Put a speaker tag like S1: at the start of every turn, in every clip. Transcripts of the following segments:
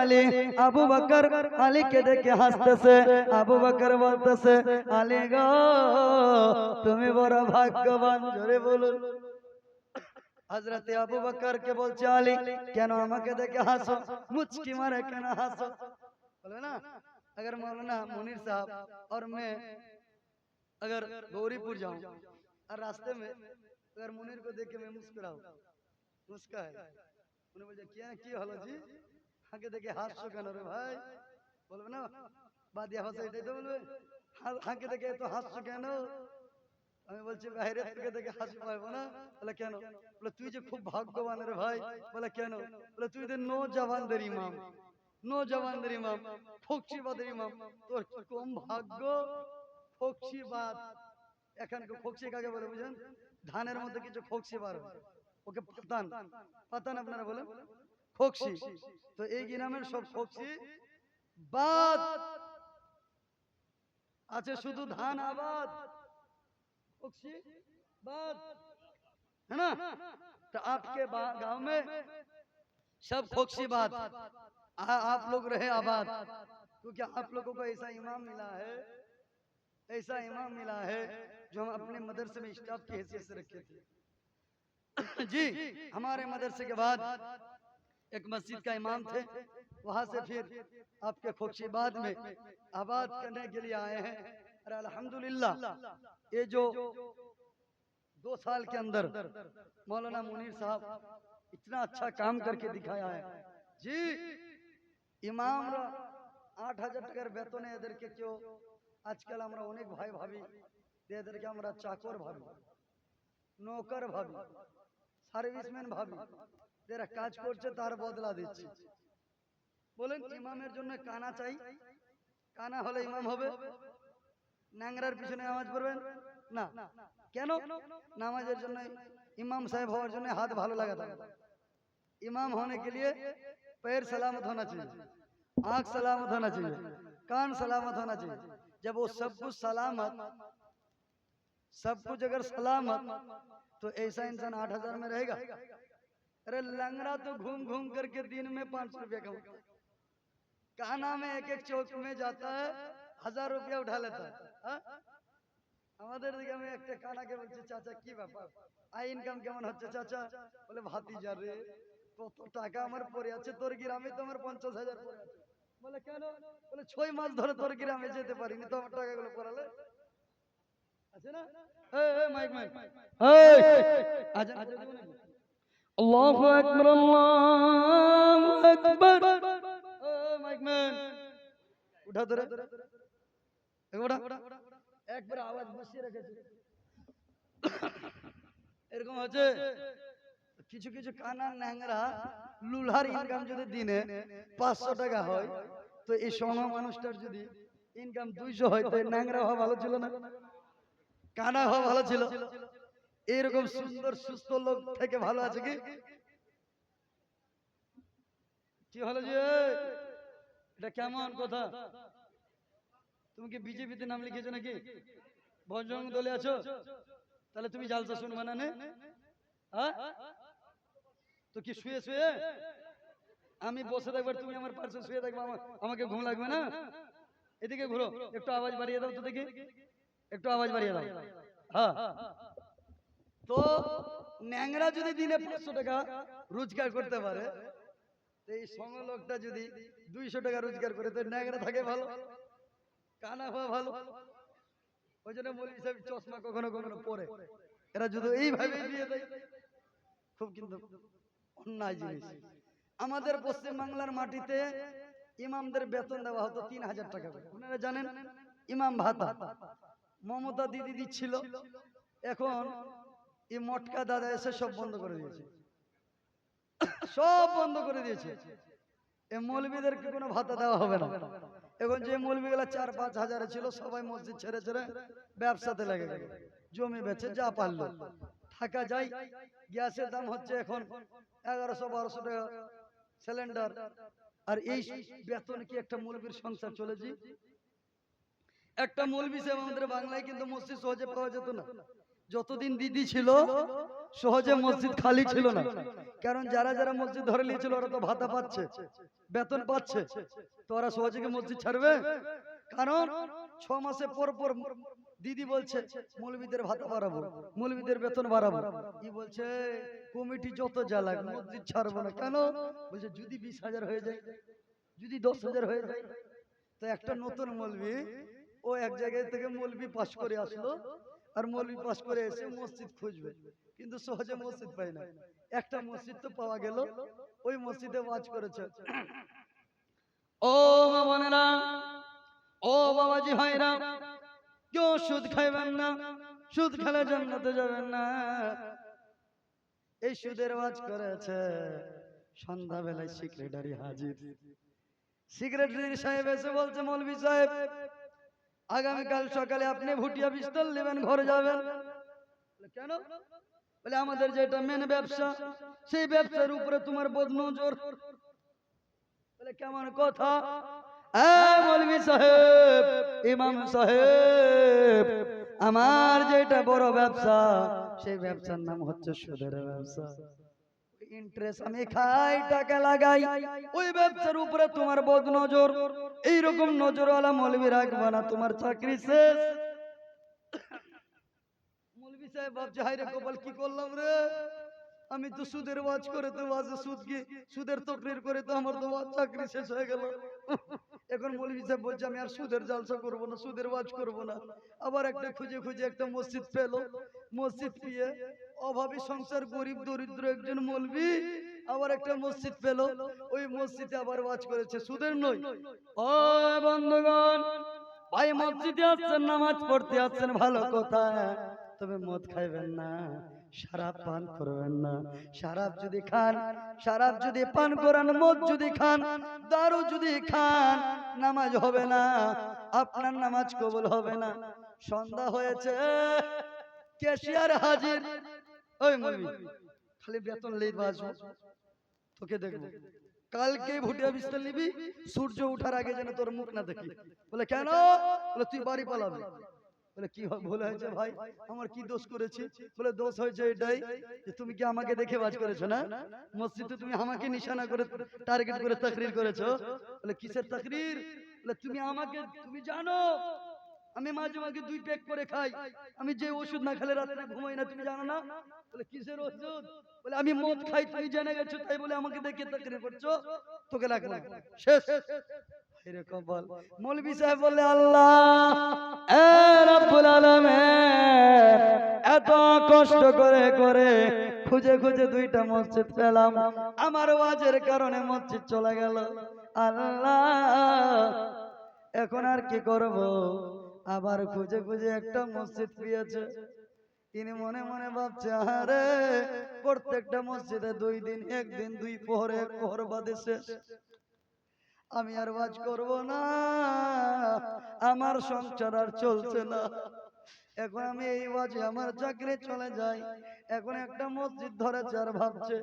S1: আলী। আবু বকর আলীকে দেখে হাসতেছে। আবু বকর বলতেছে, আলী গো তুমি বড় ভাগ্যবান। জোরে বলুন। হযরত আবু বকর কে বলছে, আলী কেন আমাকে দেখে হাসো, মুচকি মারে কেন হাসো? बोले ना, अगर मौलाना मुनीर साहब और मैं अगर गौरीपुर जाऊं और रास्ते में अगर मुनीर को देख के मैं मुस्कुराऊं, मुस्काए, उन्हें बोले क्या हलो जी, आगे देखे हास्यो केन रे भाई? बोलबे ना বাদিয়া ভাষা এটাই তো বলবে, আগে দেখে তো হাসছো কেন? আমি বলছি বাইরে থেকে দেখে হাসি পাবো না। বলে কেন? বলে তুই যে খুব ভাগ্যবান রে ভাই। বলে কেন? বলে তুই তো নওজওয়ানদের ইমাম, নওজওয়ানদের ইমাম, ফকশিবাদের ইমাম, তোর কি কম ভাগ্য? ফকশিবাদ, এখানকার ফকশি কাকে বলে বুঝেন? ধানের মধ্যে কিছু ফকশি বার হয়, ওকে পাতান, পাতান আপনারা বলেন ফকশি। তো এই গ্রামের সব ফকশি বাদ আছে, শুধু ধান আবাদ, फुक्सी बात है ना। तो आपके गांव में सब फुक्सी बात, आप लोग रहे आबाद, क्योंकि आप लोगों को ऐसा इमाम मिला है, ऐसा इमाम मिला है जो हम अपने मदरसे में स्टाफ की हैसियत से रखे थे। जी, हमारे मदरसे के बाद एक मस्जिद का इमाम थे, वहां से फिर आपके खोखशीबाद में आबाद करने के लिए आए हैं। और अल्हम्दुलिल्लाह ये जो 2 साल के अंदर मौलाना मुनीर साहब इतना अच्छा काम करके दिखाया है। जी, इमाम 8,000 টাকার বেতনে এদেরকে কেউ আজকাল আমরা অনেক ভাই ভাবি, এদেরকে আমরা চাকর ভাবি, নৌকর ভাবি, সার্ভিসম্যান ভাবি, যারা কাজ করছে তার বদলা দিচ্ছে। বলেন ইমামের জন্য কানা চাই, কানা হলে ইমাম হবে? ন্যাংরার পিছনে নামাজ পড়বেন না, কেন? নামাজের জন্য इमाम साहब होने के लिए हाथ भालो लगा था। इमाम होने के लिए पैर सलामत होना चाहिए, आँख सलामत होना चाहिए, कान सलामत होना चाहिए। जब वो सब कुछ सलामत, सब कुछ अगर सलामत, तो ऐसा इंसान 8,000 में रहेगा? अरे लंगड़ा तो घूम घूम करके दिन में 500 रुपया कमाता है, काना में एक एक चौक में जाता है 1,000 रुपया उठा लेता है। আমাদের দিকে আমি একটা কানাকে বলছি, চাচা কি ব্যাপার, আই ইনকাম কেমন হচ্ছে চাচা? বলে ভাতিজা রে কত টাকা আমার পড়ে আছে, তোর গ্রামে তো আমার 50,000 পড়ে আছে। বলে কেন? বলে 6 মাস ধরে তোর গ্রামে যেতে পারিনি, তো আমার টাকাগুলো পড়ালে আছে না। এই মাইক মাইক, এই আজান আজান দিব নাকি? আল্লাহু আকবার, আল্লাহু আকবার। এই মাইক ম্যান উঠা ধরে, ওটা একবার আওয়াজ বসিয়ে রেখেছে। এরকম হচ্ছে কিছু কিছু কানা ন্যাংরা লুলার ইনকাম যদি দিনে 500 টাকা হয়, তো এই সম মানুষটার যদি ইনকাম 200 হয়, তো ন্যাংরা হওয়া ভালো ছিল না? কানা হওয়া ভালো ছিল? এরকম সুন্দর সুস্থ লোক থেকে ভালো আছে কি? কি হলো যে এটা কেমন কথা? তুমি কি বিজেপিতে নাম লিখেছো নাকি? বজরং দলে আছো? তাহলে তুমি জালসা শুনবে না? হ্যাঁ, তো কি শুয়ে শুয়ে আমি বসে থাকবার, তুমি আমার পাশে শুয়ে থাকবে, আমাকে ঘুম লাগবে না? এদিকে ঘুরো, একটু আওয়াজ বাড়িয়ে দাও তো দেখি, একটু আওয়াজ বাড়িয়ে দাও। হ্যাঁ, তো ন্যাংরা যদি দিনে 500 টাকা রোজগার করতে পারে, এই সঙ্গ লোকটা যদি 200 টাকা রোজগার করে, তো ন্যাংরা থাকে ভালো, কানা হওয়া ভালো। ওই জন্য মৌলভী সাহেব চশমা কখনো কখনো পরে, এরা যদি এইভাবে দিয়ে দেয়, খুব কিন্তু অন্যায় জিনিস। আমাদের পশ্চিম বাংলার মাটিতে ইমামদের বেতন দেওয়া হতো 3,000 টাকা করে, আপনারা জানেন? ইমাম ভাতা মমতা দিদি দিচ্ছিল, এখন এই মটকা দাদা এসে সব বন্ধ করে দিয়েছে, সব বন্ধ করে দিয়েছে। এই মৌলবীদেরকে কোনো ভাতা দেওয়া হবে না। এখন যে মৌলবীগুলা 4-5 হাজারে ছিল, সবাই মসজিদ ছেড়ে ছেড়ে ব্যবসাতে লেগে গেল, জমি বেচে যা পারলো থাকা যায়। গ্যাসের দাম হচ্ছে এখন 1100-1200 টাকা সিলিন্ডার। আর এই বেতন কি একটা মৌলবীর সংসার চলে? জি, একটা মৌলবী সাহেব আমাদের বাংলায় কিন্তু মসজিদ সহজে পাওয়া যেত না, যতদিন দিদি ছিল সহজে মসজিদ খালি ছিল না, কারণ যারা যারা মসজিদ ধরে নিয়েছিল ওরা তো ভাতা পাচ্ছে, বেতন পাচ্ছে, তো ওরা সহজে কি মসজিদ ছাড়বে? কারণ 6 মাসে পর পর দিদি বলছে মৌলবীদের ভাতা বাড়াবো, মৌলবীদের বেতন বাড়াবো। কি বলছে কমিটি যত জ্বালাক মসজিদ ছাড়বো না। কেন? বলছে যদি 20,000 হয়ে যায়, যদি 10,000 হয়ে যায়। তো একটা নতুন মৌলবী ও এক জায়গায় থেকে মৌলবী পাস করে আসলো, আর মৌলবী পাস করে এসে মসজিদ খুঁজবে, কিন্তু সহজে মসজিদ পায় না। একটা মসজিদ তো পাওয়া গেল, ওই মসজিদে ওয়াজ করেছে, ও মা বোনেরা, ও বাবাজি ভাইরা, কেউ সুদ খাইবেন না, সুদ খেলে জান্নাতে যাবেন না। এই সুদের ওয়াজ করেছে। সন্ধ্যাবেলায় সেক্রেটারি হাজির। সেক্রেটারি সাহেব এসে বলছে মৌলভী সাহেব, আগামীকাল সকালে আপনি ভুটিয়া পিস্তল নেবেন, ঘরে যাবেন। কেন? বলে আমাদের যেটা মেন ব্যবসা, সেই ব্যবসার উপরে তোমার বদনজর। বলে কেমন কথা? মৌলভী সাহেব, ইমাম সাহেব, আমার যেটা বড় ব্যবসা, সেই ব্যবসার নাম হচ্ছে সুদের ব্যবসা। ইন্টারেস্ট আমি খাই, টাকা লাগাই, ওই ব্যবসার উপরে তোমার বদনজর। এইরকম নজরওয়ালা মৌলবী রাখবা না, তোমার চাকরি শেষ। মৌলবী সাহেব ভাবছে হাই রে কপাল, কি করলাম রে, আমি তো সুদের ওয়াজ করে তো ওয়াজে সুদের তকরির করে তো আমার তো চাকরি শেষ হয়ে গেল। এখন মৌলভী সাহেব বলছে আমি আর সুদের জালসা করবো না, সুদের ওয়াজ করবো না। আবার একটা খুঁজে খুঁজে একটা মসজিদ পেলো, মসজিদ পেয়ে অভাবী সংসার, গরিব দরিদ্র একজন মৌলভী আবার একটা মসজিদ পেলো, ওই মসজিদে আবার ওয়াজ করেছে, সুদের নয়। ও বন্ধুগণ, ভাই মসজিদে আসছেন, নামাজ পড়তে আসছেন, ভালো কথা, তবে মদ খাইবেন না, শরাব পান করবেন না। শরাব যদি খান, শরাব যদি পান করেন, মদ যদি খান, দারু যদি খান, নামাজ হবে না, আপনার নামাজ কবুল হবে না। সন্ধ্যা হয়েছে, ক্যাশিয়ার হাজির। ওই মৌলভী, খালি বেতন লেই বাজবো, তোকে দেখবো, কালকে ভুটিয়া পিস্তল নিবি, সূর্য ওঠার আগে যেন তোর মুখ না দেখি। বলে কেন? বলে তুই বাড়ি পালাবি। বলে কি ভুল হয়েছে ভাই, আমার কি দোষ করেছি? বলে দোষ হয়েছে এটাই যে তুমি কি আমাকে দেখে ওয়াজ করেছো না, মসজিদে তুমি আমাকে নিশানা করে টার্গেট করে তাকরীর করেছো। বলে কিসের তাকরীর? বলে তুমি আমাকে, তুমি জানো আমি মাঝে মাঝে 2 প্যাক করে খাই, আমি যে ওষুধ না খেলে রাতে ঘুমাই না, তুমি জানো না? বলে কিসের ওষুধ? বলে আমি মদ খাই, তুমি জেনে গেছো, তাই বলে আমাকে দেখে তাকরীর করছো, তোকে লাগবে শেষ। এরকম বল। মৌলভী সাহেব বললে আল্লাহ এ রব্বুল আলামিন, এত কষ্ট করে করে খুঁজে খুঁজে 2টা মসজিদ পেলাম, আমার ওয়াজের কারণে মসজিদ চলে গেল। আল্লাহ এখন আর কি করব? আবার খুঁজে খুঁজে একটা মসজিদ পেয়েছে। তিনি মনে মনে ভাবছে আরে প্রত্যেকটা মসজিদে 2 দিন, 1 দিন 2 প্রহর, 1 প্রহর বাদে শেষ, আমি আর ওয়াজ করব না, আমার সংসার আর চলছে না, এখন আমি এই ওয়াজে আমার চাকরি চলে যায়। এখন একটা মসজিদ ধরেছে আর ভাবছে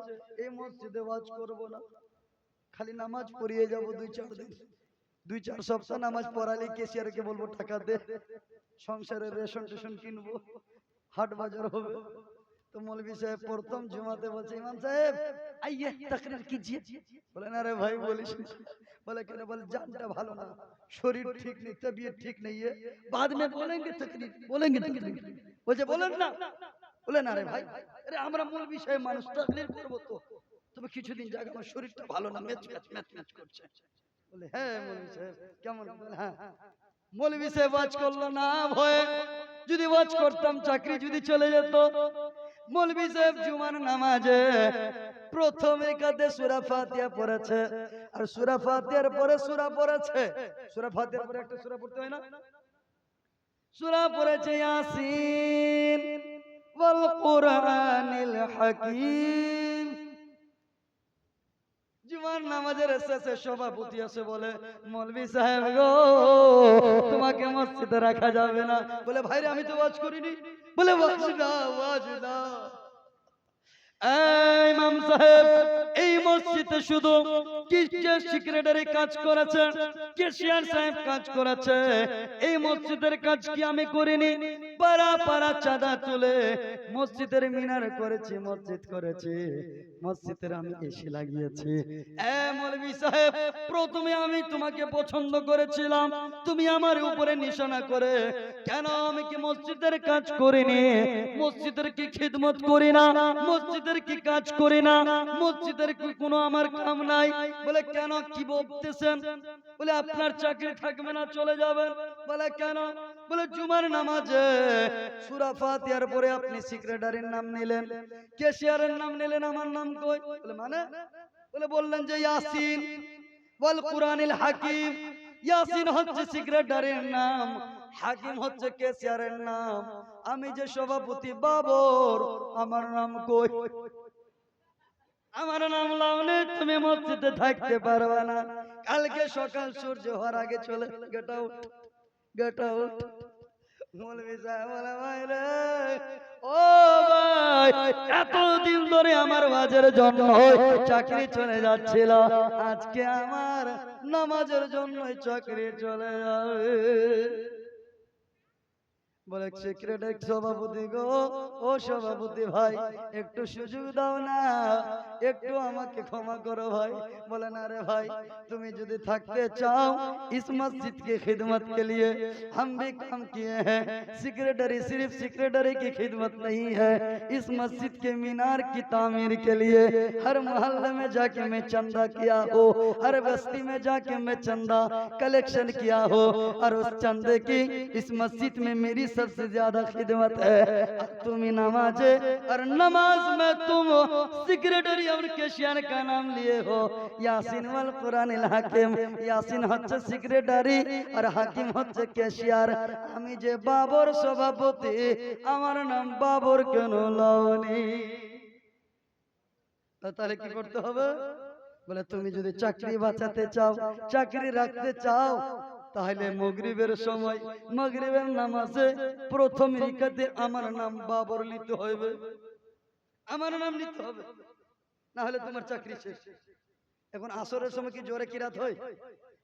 S1: এই মসজিদে ওয়াজ করব না, খালি নামাজ পড়িয়ে যাব 2-4 দিন, 2-4 সপ্তাহ নামাজ পড়ালে ক্যাশিয়ারকে বলবো টাকা দে, সংসারের রেশন টেশন কিনবো, হাট বাজার হবে। তো মৌলভী সাহেব প্রথম জুমাতে বলছে ইমাম সাহেব आइए तकरीर कीजिए। बोले ना रे भाई बोलिस, बोले क्या? बोले जानटा भालो ना, शरीर ठीक नहीं, तबीयत ठीक नहीं है, बाद में बोलेंगे तकरीर, बोलेंगे तकरीर। बोले बोलेन ना, बोले ना रे भाई, अरे আমরা মৌলভী সাহেব মানুষ, তকরির করব তো, তবে কিছুদিন যাক আমার শরীরটা ভালো না, ম্যাচ করছে। বলে হ্যাঁ মৌলভী সাহেব কেমন? বলে হ্যাঁ। মৌলভী সাহেব ওয়াজ করলো না ভয়ে, যদি ওয়াজ করতাম চাকরি যদি চলে যেত। মৌলভী সাহেব জুমার নামাজে প্রথম একাতে সূরা ফাতিহা পড়েছে, আর সূরা ফাতিহার পরে সূরা পড়েছে, সূরা ফাতিহার পরে একটা সূরা পড়তে হয় না, সূরা পড়েছে ইয়াসিন ওয়াল কুরআনিল হাকীম। জুমার নামাজের শেষে সভাপতি আসে বলে মৌলভী সাহেব গো তোমাকে মসজিদে রাখা যাবে না। বলে ভাইরে আমি তো ওয়াজ করিনি। বলে ওয়াজ না। ইমাম সাহেব এই মসজিদে শুধু সেক্রেটারি কাজ করেছে, ক্যাশিয়ার সাহেব কাজ করেছে, এই মসজিদের কাজ কি আমি করিনি? পাড়া পাড়া চাঁদা তুলে মসজিদের মিনার করেছি, মসজিদ করেছি, মসজিদের আমি এসি লাগিয়েছি। মৌলভী সাহেব, প্রথমে আমি তোমাকে পছন্দ করেছিলাম, তুমি আমার উপরে নিশানা করে কেন আমি কি মসজিদের কাজ করিনি, মসজিদের কি খিদমত করি না, মসজিদের কি কাজ করি না, মসজিদের কি কোনো আমার কাম নাই? বলে কেন, কি বলতেছেন? বলে আপনার চাকরি থাকবে না, চলে যাবেন। বলে কেন? বলে জুমার নামাজে সূরা ফাতিহার পরে আপনি সেক্রেটারির নাম নিলেন, ক্যাশিয়ারের নাম নিলেন, আমার নাম কই? বলে মানে? বলে বললেন যে ইয়াসিন ওয়াল কুরআনিল হাকিম। ইয়াসিন হচ্ছে সেক্রেটারির নাম, হাকিম হচ্ছে ক্যাশিয়ারের নাম। আমি যে সভাপতি বাবর, আমার নাম কই? আমার নাম লাউনে তুমি মসজিদে থাকতে পারবে না। কালকে সকাল সূর্য হওয়ার আগে চলে গেট আউট, গেট আউট। মৌলভী সাহেব বলে ভাই রে, ও ভাই, এতদিন ধরে আমার বাজার জন্য চাকরি চলে যাচ্ছিল, আজকে আমার নামাজের জন্য চাকরি চলে যাবে। বলে সেক্রেটারি সভাপতি গো, ও সভাপতি ভাই, একটু সুযোগ দাও না, একটু আমাকে ক্ষমা করো ভাই। বলে না রে ভাই, তুমি যদি থাকতে चाहो इस मस्जिद की खिदमत के लिए हम भी काम किए हैं। सेक्रेटरी सिर्फ सेक्रेटरी की खिदमत नहीं है, इस मस्जिद के मीनार की तामीर के लिए हर मोहल्ले में जाके मैं चंदा किया हो, हर बस्ती में जाके मैं चंदा कलेक्शन किया हो, और उस चंदे की इस मस्जिद में मेरी सबसे ज्यादा खिदमत है। तुम नमाजे और नमाज में तुम सेक्रेटरी और कैशियर का नाम लिए हो, यासीन वल कुरानिल हाकिम। यासीन হচ্ছে সেক্রেটারি আর হাকিম হচ্ছে ক্যাশিয়ার। আমি যে বাবর সভাপতি, আমার নাম বাবর কেন লাওনি? তাহলে কি করতে হবে? বলে তুমি যদি চাকরি বাঁচাতে চাও, চাকরি রাখতে চাও, তাহলে মাগরিবের সময় মাগরিবের নামাজে প্রথম রিকাতে আমার নাম বাবর নিতে হবে, আমার নাম নিতে হবে, না হলে তোমার চাকরি শেষ। এখন আসরের সময় কি জোরে কিরাত হয়?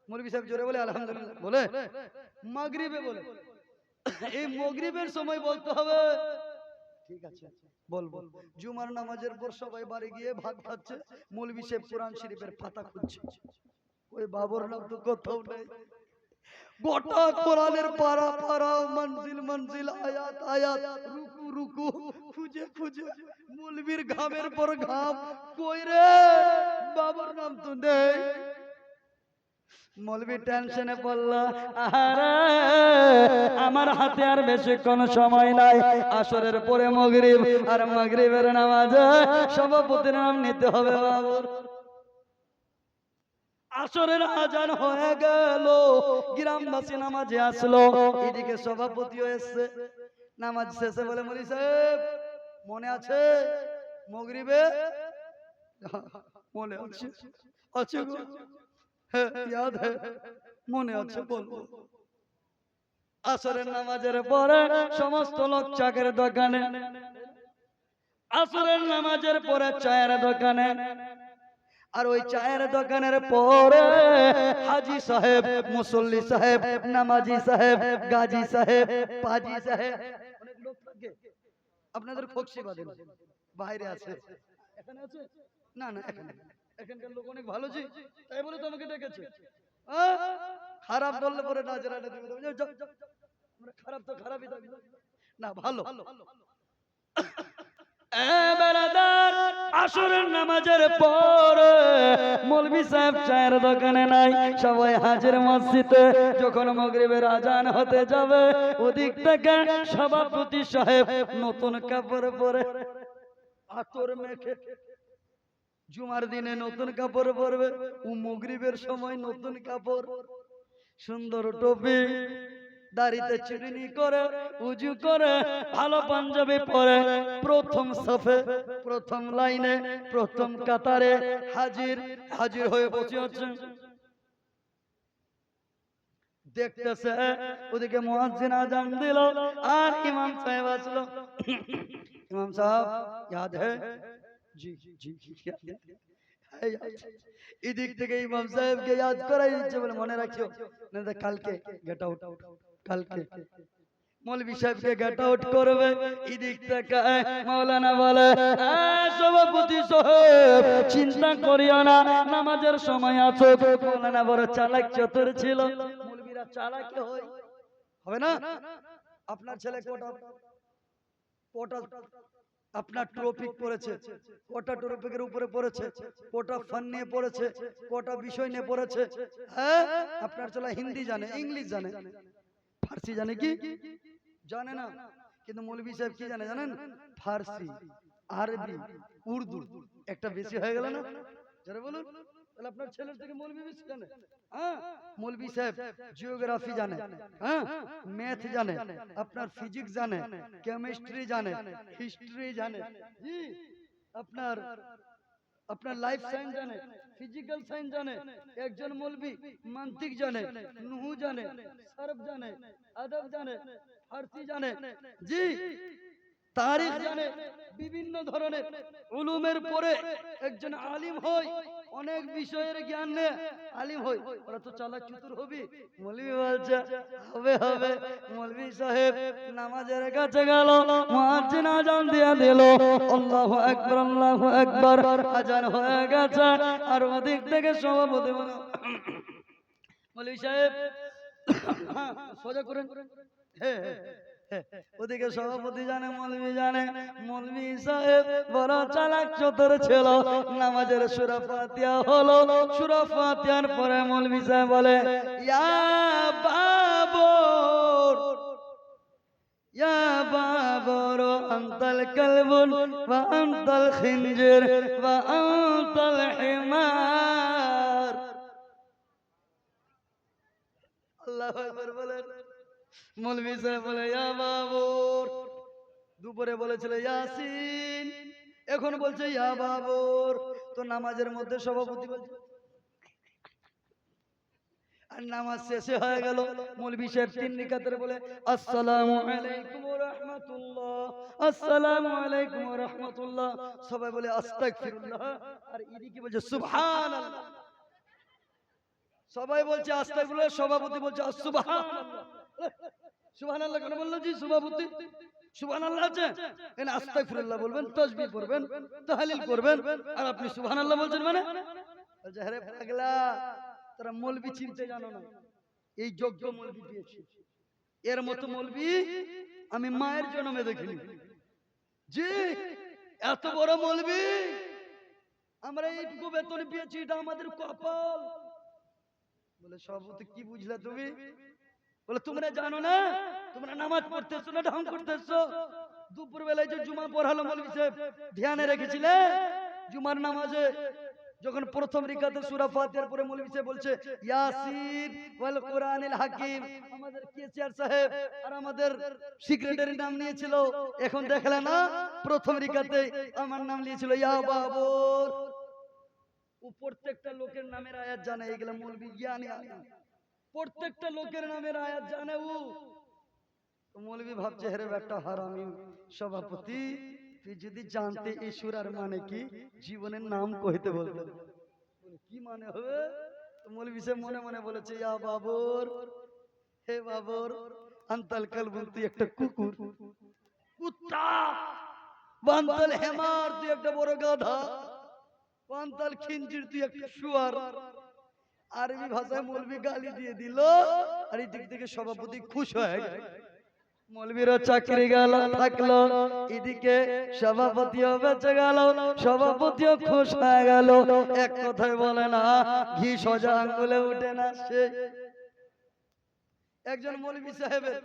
S1: মৌলভী সাহেব জোরে বলে আলহামদুলিল্লাহ বলে, মাগরিবে বলে। এই মাগরিবের সময় বলতে হবে, ঠিক আছে বলবো। জুমার নামাজের পর সবাই বাড়ি গিয়ে ভাত খাচ্ছে, মৌলভী সাহেব কোরআন শরীফের পাতা খুঁজছে, ওই বাবর নাম তো কোথাও নেই। গোটা কোরআনের পারা পারা, মঞ্জিল মঞ্জিল, আয়াত আয়াত, রুকু রুকু খুঁজে খুঁজে মৌলভীর ঘামের পর ঘাম, কই রে বাবার নাম তো নেই। মৌলভী টেনশনে পড়লো, আরে আমার হাতে আর বেশি কোন সময় নাই, আসরের পরে মাগরিব, আর মাগরিবের নামাজে সভাপতির নাম নিতে হবে বাবর। আসরের আজান হয়ে গেল, গ্রামবাসী নামাজে আসলো, এদিকে সভাপতিও এসছে। নামাজ শেষে বলে, মৌলভী সাহেব মনে আছে মাগরিবে? মনে আছে, আছে গো, হ্যাঁ ইয়াদ হ্যাঁ, মনে আছে, বলবো। আসরের নামাজের পরে সমস্ত লোক চায়ের দোকানে, আসরের নামাজের পরে চায়ের দোকানে, আর ওই চায়ের দোকানের পরে হাজি সাহেব, মুসল্লি সাহেব, নামাজি সাহেব, গাজী সাহেব, পাজি সাহেব, অনেক লোক থাকে। আপনাদের খোকসিবাদে বাইরে আছে, এখানে আছে না? না এখানে, এখানকার লোক অনেক ভালো জি, তাই বলে তো আমাকে ডেকেছে। খারাপ বললে পরে নাজরানা দিবে, আমরা খারাপ তো খারাপই থাকবে না, ভালো। আসরের নামাজের পর মৌলভী সাহেব চায়ের দোকানে নাই, সবাই হাজির মসজিদে। যখন মাগরিবের আজান হতে যাবে, ওদিক থেকে সভাপতি সাহেব নতুন কাপড় পরে, আতর মেখে, জুমার দিনে নতুন কাপড় পরবে, ও মাগরিবের সময় নতুন কাপড়, সুন্দর টুপি, দাড়িতে চিরুনি করে, উজু করে, ভালো পাঞ্জাবি পরে, প্রথম সাফে, প্রথম লাইনে, প্রথম কাতারে হাজির হাজির হয়ে বসে আছে। দেখতেছে ওদিকে মুয়াজ্জিন আজান দিল, আর ইমাম সাহেব আসলো। ইমাম সাহেব याद है? জি জি এদিক থেকে ইমাম সাহেবকে याद করাই দিচ্ছে, বলে মনে রাখিও, না কালকে গেট আউট, কালকে মৌলভী সাহেবকে গেট আউট করবে, এদিক থেকে মাওলানা বলে সভাপতি সাহেব চিন্তা করিও না, নামাজের সময় আছে। মাওলানা বড় চালাক চতুর ছিল। মৌলভীরা চালাক হয়, হবে না? আপনার ছেলে কোটা কোটা আপনার টপিক পড়েছে, কোটা টপিকের উপরে পড়েছে, কোটা ফান নিয়ে পড়েছে, কোটা বিষয় নিয়ে পড়েছে। হ্যাঁ, আপনার ছেলে হিন্দি জানে, ইংলিশ জানে, ফার্সি জানে কি জানে না, কিন্তু মৌলভী সাহেব কি জানে জানেন? ফার্সি, আরবি, উর্দু। একটা বেশি হয়ে গেল না? যারা বলুন, তাহলে আপনার ছেলের থেকে মৌলভী বেশি জানে। হ্যাঁ, মৌলভী সাহেব জিওগ্রাফি জানে, হ্যাঁ, ম্যাথ জানে, আপনার ফিজিক্স জানে, কেমিস্ট্রি জানে, হিস্ট্রি জানে, জি, আপনার আপনার লাইফ সায়েন্স জানে, ফিজিক্যাল সায়েন্স জানে। একজন মৌলভী মান্তিক জানে, নুহু জানে, সরফ জানে, আদব জানে, ফার্সি জানে, জি, তারিখ জানে, বিভিন্ন ধরনের উলুমের পরে একজন আলিম হয়, অনেক বিষয়ের জ্ঞান নিয়ে আলিম হয়। ওরা তো চালাক চতুর হবে। মৌলভী বলছে হবে হবে। মৌলভী সাহেব নামাজের কাছে গেল, মুয়াজ্জিন আজান দিয়ে দিল, আল্লাহু আকবার আল্লাহু আকবার, আজান হয়ে গেছে। আর ওদিক থেকে সভাপতি বলে মৌলভী সাহেব হ্যাঁ সোজা করেন, হ্যাঁ ওদিকে সভাপতি জানে, মৌলভী জানে, মৌলভী সাহেব বড় চালাক চতুর ছিল। নামাজের সূরা ফাতিহা হলো, সূরা ফাতিহার পরে মৌলভী সাহেব বলে ইয়া বাবর ইয়া বাবর আনতাল কালবুন ওয়া আনতাল খিনজির ওয়া আনতাল হিমার। আল্লাহু আকবার বলেন। মৌলভী সাহেব বলে ইয়া বাবর, দুপুরে বলেছিল ইয়াসিন, এখন বলছে ইয়া বাবর। তো নামাজের মধ্যে সভাপতি বলছে, আর নামাজ শেষে হয়ে গেল। মৌলভী সাহেব 3 রাকাতের বলে আসসালামু আলাইকুম ওয়া রাহমাতুল্লাহ, আসসালামু আলাইকুম ওয়া রাহমাতুল্লাহ। সবাই বলে আস্তাগফিরুল্লাহ, আর এদিকে বলছে সুবহানাল্লাহ। সবাই বলছে আস্তাগফিরুল্লাহ, সভাপতি বলছে সুবহানাল্লাহ। সুবহানাল্লাহ কেন বললো জি? সভাপতি সুবহানাল্লাহ আছে, এখানে আস্তাগফিরুল্লাহ বলবেন, তাসবিহ করবেন, তাহলিল করবেন, আর আপনি সুবহানাল্লাহ বলছেন মানে? বলছে আরে পাগলা, তোরা মৌলভী চিনতে জানো না, এই যোগ্য মৌলভী পেয়েছি। এর মতো মৌলভী আমি মায়ের জন্মে দেখিনি। জি, এত বড় মৌলভী আমরা এইটুকু বেতন পেয়েছি, এটা আমাদের কপাল। বলে সভাপতি কি বুঝলা তুমি? বলে তোমরা জানো না, তোমরা নামাজ পড়তেছো না, ঢং করতেছো। দুপুর বেলায় যে জুমা পড়ালো মৌলভী সাহেব, ধ্যানে রেখেছিলে? জুমার নামাজে যখন প্রথম রিকাতে সূরা ফাতিহার পরে মৌলভী সাহেব বলছে ইয়াসিন ওয়াল কুরআনিল হাকিম, আমাদের কেসিআর সাহেব আর আমাদের সেক্রেটারি নাম নিয়েছিল। এখন দেখলে না, প্রথম রিকাতে আমার নাম নিয়েছিল ইয়া বাবর। ও প্রত্যেকটা লোকের নামের আয়াত জানে, এগুলা মৌলভী জ্ঞানী আলেম, প্রত্যেকটা লোকের নামের আয়াত জানে ও। মৌলভী ভাবছে হেরে বেটা হারামি সভাপতি, তুই যদি জানতে এই সূরার মানে কি, জীবনের নাম কইতে বলতে। কি মানে হবে? মৌলভী সাহেব মনে মনে বলেছে ইয়া বাবর, হে বাবর আনতাল কালবুন, তুই একটা কুকুর, কুত্তা, বানতাল হেমার, তুই একটা বড় গাধা, বানতাল খিনজির, তুই একটা শুয়ার। আরবি ভাষায় মৌলভী গালি দিয়ে দিল, আর এই দিক থেকে সভাপতি খুশ হয়ে গেল। মৌলভীরও চাকরি গেল থাকলো, এদিকে সভাপতিও বেঁচে গেল, সভাপতিও খুশ হয়ে গেল। এক কথায় বলে না, ঘি সোজা আঙ্গুলে উঠে না। সে একজন মৌলভী সাহেবের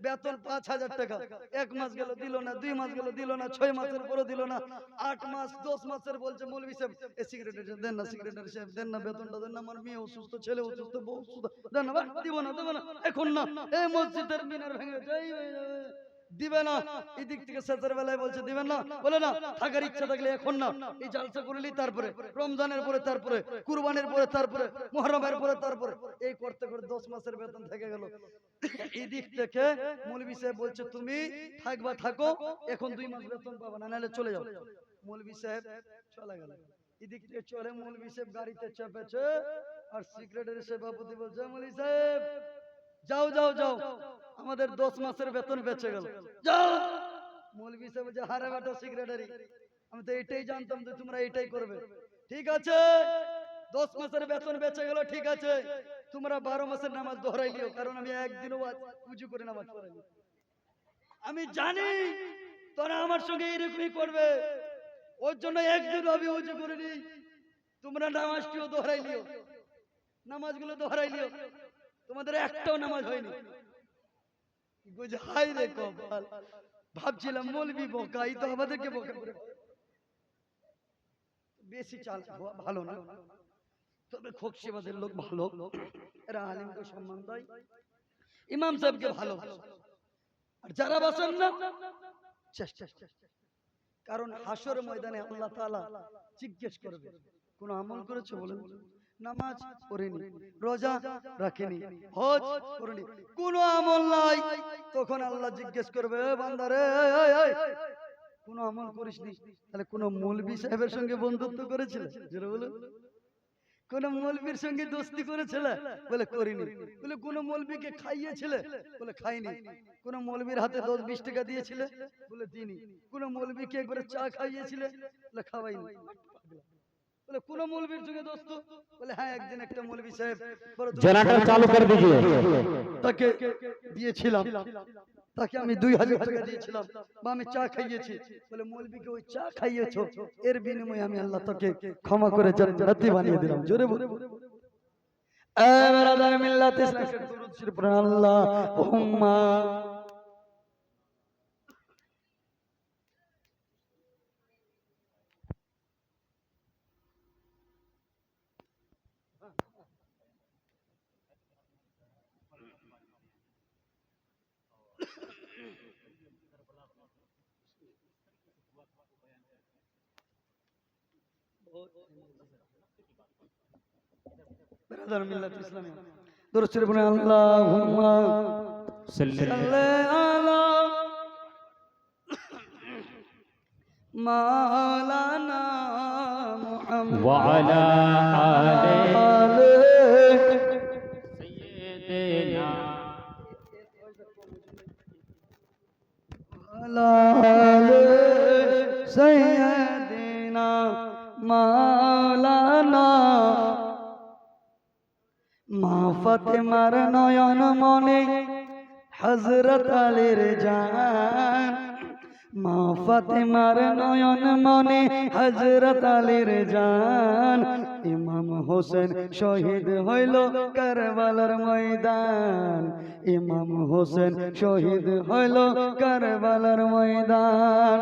S1: বেতন 5,000 টাকা, 1 মাস গেল দিল না, 2 মাস গেল দিল না, 6 মাসের পরে দিল না, 8 মাস 10 মাসের বলছে মৌলভী সাহেব এই সেক্রেটারি দেন না, সেক্রেটারি সাহেব দেন না, বেতনটা দেন না, আমার মেয়ে অসুস্থ, ছেলে অসুস্থ, বউ অসুস্থ, দেন না, দিব না, দেব না, এখন না, এই মসজিদের মিনার ভেঙে যাই দিবে না। এদিক থেকে শেষের বেলায় বলছে দিবেন না, বলে না থাকার ইচ্ছা থাকলে এখন না, এই জালসা করলি, তারপরে রমজানের পরে, তারপরে কুরবানির পরে, তারপরে মুহররমের পরে, তারপরে এই করতে করতে 10 মাসের বেতন থেকে গেল। এদিক থেকে মৌলভী সাহেব বলছে তুমি থাকবা থাকো, এখন 2 মাস বেতন পাবা না, নাহলে চলে যাও। মৌলভী সাহেব চলে গেল। এদিক থেকে চলে মৌলভী সাহেব গাড়িতে চেপেছে, আর সেক্রেটারি সভাপতি বলছে মৌলভী সাহেব যাও যাও যাও, আমাদের 10 মাসের বেতন বেঁচে গেল, যাও। মৌলভী সাহেব যে হারে বাটা সেক্রেটারি, আমি তো এটাই জানতাম যে তোমরা এটাই করবে। ঠিক আছে, 10 মাসের বেতন বেঁচে গেল, ঠিক আছে, তোমরা 12 মাসের নামাজ দোহরাই লিও, কারণ আমি একদিনও উজু করে নামাজ পড়াইনি। আমি জানি তোরা আমার সঙ্গে এইরকমই করবে, ওর জন্য একদিন আমি উজু করে নিই, তোমরা নামাজটিও দোহরাই লিও, নামাজগুলো দোহরাই লিও, তোমাদের একটাও নামাজ হয়নি। বুঝে হাই রে কপাল, ভাবছিলাম মৌলবি বোকা, এই তো আমাদেরকে বোকা করে। বেশি চাল ভালো না, তবে খোকসিবাদের লোক ভালো, এরা আলিমকে সম্মান দেয়, ইমাম সাহেবকে ভালো, আর যারা বাসেন না চেষ্টা, কারণ হাসর ময়দানে আল্লাহ তাআলা জিজ্ঞেস করবে কোন আমল করেছো বলেন, নামাজ পড়েনি, রোজা রাখেনি, হজ করেনি, কোন আমল নাই, তখন আল্লাহ জিজ্ঞেস করবে বান্দারে কোন আমল করিসনি, তাহলে কোন মৌলভী সাহেবের সঙ্গে বন্ধুত্ব করেছিল, যেটা বলুন, কোন মৌলবীর সঙ্গে দোস্তি করেছিল, বলে করিনি, বলে কোন মৌলবীকে খাইয়েছিলে, বলে খাইনি, কোন মৌলবীর হাতে 10-20 টাকা দিয়েছিলে, বলে দিইনি, কোন মৌলবীকে একবার চা খাইয়েছিলে, বলে খাওয়াইনি, বলে কোন মৌলবীর সঙ্গে দোস্ত, বলে হ্যাঁ একদিন একটা মৌলবী সাহেব
S2: জেনারেটর চালু করে দিজিয়ে,
S1: তাকে দিয়েছিলাম, তাকে আমি 2000 টাকা দিয়েছিলাম, বা আমি চা খাইয়েছি, বলে মৌলবীকে ওই চা খাইয়েছো, এর বিনিময়ে আমি আল্লাহ তোকে ক্ষমা করে জান্নাতি বানিয়ে দিলাম, জোরে বলে। এ ব্রাদার মিল্লাত ইসলাম, দুরূদ শরীফ পড়েন, আল্লাহুম্মা ব্রাদার মিল্লাত ইসলাম, দুরূদ শরীফ পড়েন, আল্লাহুম্মা সাল্লি আলা মাওলানা মুহাম্মদ
S2: ওয়া আলা আলি সাইয়্যিদিনা
S1: সৈয়দিনা মাওলানা। মা ফাতেমার নয়ন মনে হযরত আলীর জান, মা ফাতেমার নয়ন মনে হযরত আলীর জান, ইমাম হোসেন শহীদ হইল কারবালার ময়দান, ইমাম হোসেন শহীদ হইল কারবালার ময়দান।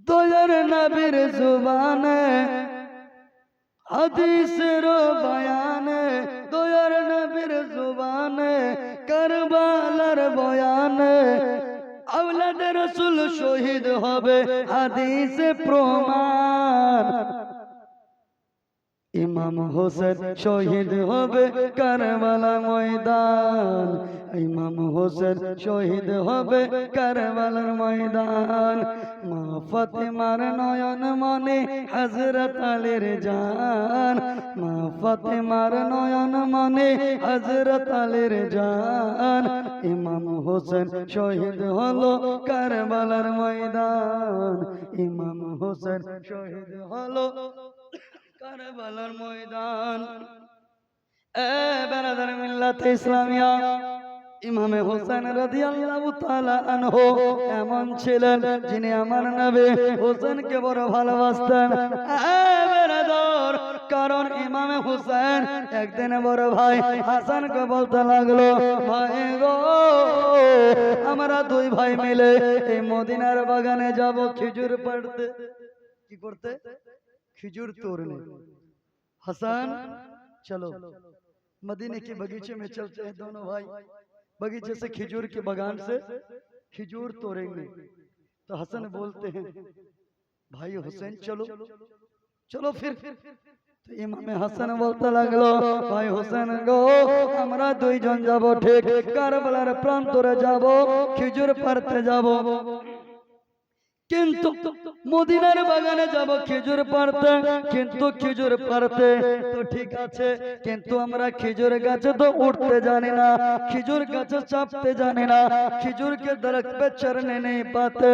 S1: দয়ার নবীর জুবানে হাদিসের বয়ানে, দয়ার নবীর জুবানে কারবালার বয়ানে, আওলাদ রাসূল শহীদ হবে হাদিসে প্রমাণ, ইমাম হোসেন শহীদ হবে কারবালা ময়দান, ইমাম হোসেন শহীদ হবে কারবালার ময়দান। মা ফাতেমার নয়ন মনে হযরত আলীর জান, মা ফাতেমার নয়ন মনে হযরত আলীর জান, ইমাম হোসেন শহীদ হলো কারবালার ময়দান, ইমাম হোসেন শহীদ হলো কারবালার ময়দান। এ ব্রাদার মিল্লাত ইসলামিয়া, ইমামে হোসেন রাদিয়াল্লাহু তাআলা আনহু এমন ছিলেন যিনি আমার নবী হোসেনকে বড় ভালোবাসতেন। এ ব্রাদার, কারণ ইমামে হোসেন একদিন বড় ভাই হাসানকে বলতে লাগলো, ভাই গো আমরা দুই ভাই মিলে এই মদিনার বাগানে যাব খেজুর পাড়তে। কি করতে? खिजूर तोड़ने। हसन चलो मदीने के बगीचे में चलते हैं दोनों भाई, बगीचे से खिजूर के बागान से खिजूर तोड़ेंगे। तो हसन बोलते हैं भाई हुसैन चलो चलो फिर। तो इमाम हसन बोलते लगलो, भाई हुसैन गो আমরা দুইজন যাব, ঠিক কারবালার প্রান্তরে যাব, খেজুর পাড়তে যাব। কিন্তু মদিনার বাগানে যাব খেজুর পাড়তে, কিন্তু খেজুর পাড়তে তো ঠিক আছে, কিন্তু আমরা খেজুর গাছে তো উঠতে জানি না, খেজুর গাছে চাপতে জানি না, খেজুরকে দরখত पे चढ़ने नहीं पाते।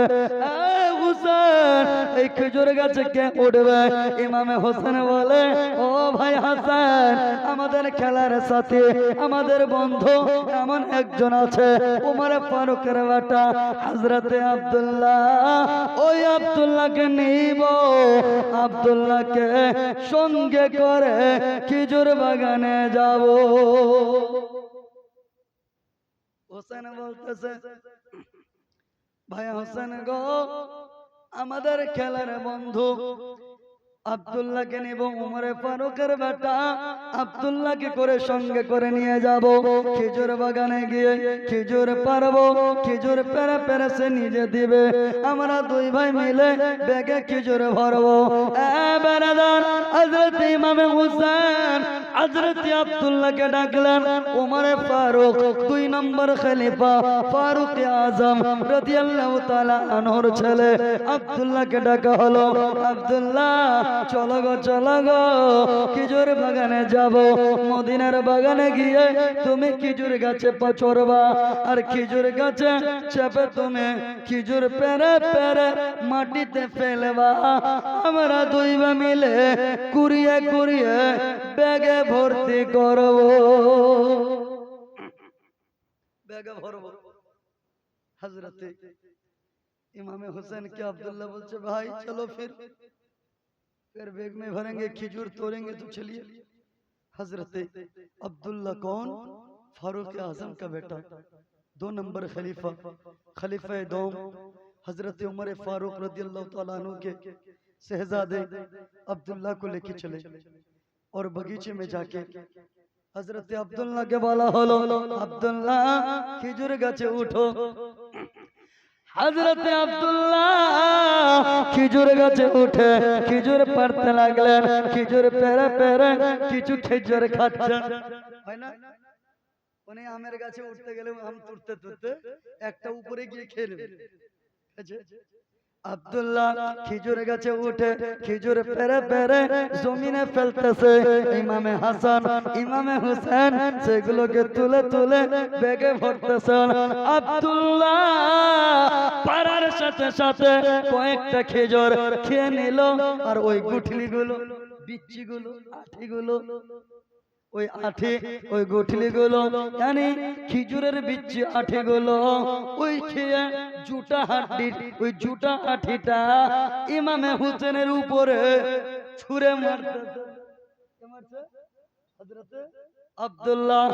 S1: হুসেন এই খেজুর গাছে কে উঠবে? ইমামে হোসেন বলে, ও ভাই হাসান, আমাদের খেলার সাথী, আমাদের বন্ধু এমন একজন আছে, উমর ফারুকের বেটা হযরতে আব্দুল্লাহ। ওই আব্দুল্লাহকে নিব, আব্দুল্লাহকে সঙ্গে করে খেজুর বাগানে যাব। হোসেন বলতেছে, ভাই হোসেন গো, আমাদের খেলার বন্ধু আব্দুল্লাহকে নিব, উমরে ফারুকের বেটা আব্দুল্লাহকে করে সঙ্গে করে নিয়ে যাব। খেজুর বাগানে গিয়ে খেজুর পারবো, খেজুর পেরে পেরে সে নিজে দিবে, আমরা দুই ভাই মিলে ব্যাগে খেজুর ভরবো। হযরত ইমামে হুসেন হযরত আব্দুল্লাহকে ডাকলেন। উমরে ফারুক 2 নম্বর খলিফা ফারুক আজম রাদিয়াল্লাহু তাআলা আনহুর ছেলে আব্দুল্লাহকে ডাকা হলো। আব্দুল্লাহ চলো গো, চলো গো, খেজুর বাগানে যাব। মদিনার বাগানে গিয়ে তুমি খেজুর গাছে চড়বা, আর খেজুর গাছে চেপে তুমি খেজুর পেরে পেরে মাটিতে ফেলবা। আমরা দুই ভাই মিলে কুড়িয়ে কুড়িয়ে ব্যাগে ভর্তি করব, ব্যাগে ভরবো। হযরতে इमाम हुसैन के अब्दुल्ला बोलते भाई चलो फिर बैग में भरेंगे, खिजूर तोड़ेंगे, तो चलिए। हजरत अब्दुल्ला कौन? फारूक आजम का बेटा, 2 नंबर खलीफा, खलीफा दोम हजरत उमर फारूक रदियल्लाहु ताला अन्हु के शहजादे अब्दुल्ला को लेके चले और बगीचे में जाके हजरत अब्दुल्ला के बोला हलो, अब्दुल्ला खिजूर गाचे उठो। हजरत अब्दुल्ला खिजूर गाছে উঠে খেজুর পাড়তে লাগলেন। খেজুর পেরে পেরে কিছু খেজুর খাচ্ছেন, হয় না? মানে আমের গাছে উঠতে গেলে আম তুলতে তুলতে একটা উপরে গিয়ে খেয়ে নেবে। আব্দুল্লাহ খেজুর গাছে উঠে খেজুর পেরে পেরে জমিনে ফেলতেছে। ইমামে হাসান ইমামে হুসেন সেগুলোকে তুলে তুলে ব্যাগে ভরতেছেন। আব্দুল্লাহ পাড়ার সাথে সাথে কয়েকটা খেজুর খেয়ে নিল, আর ওই গুঠলিগুলো, বিচ্ছিগুলো, আঠিগুলো, ওই আঠি ওই গুঠলিগুলো মানে খেজুরের বিচ্ছি আঠিগুলো ওই খেয়ে জুটা হাড্ডি, ওই জুটা আঠিটা ইমামে হুসেনের উপরে ছুঁড়ে মারতেছে। হযরতে আব্দুল্লাহ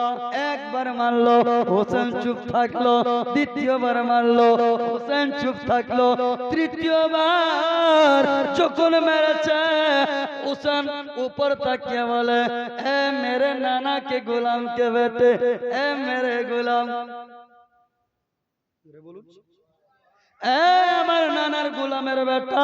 S1: একবার মারলো, হোসেন চুপ থাকলো, দ্বিতীয়বার মারলো, হোসেন চুপ থাকলো, তৃতীয়বার যখন মেরেছে হোসেন উপর তাকিয়ে বলে, এ মেরে नाना के गुलाम के बेटे, ए मेरे गुलाम, बोलूं আমার নানার গোলামের বেটা,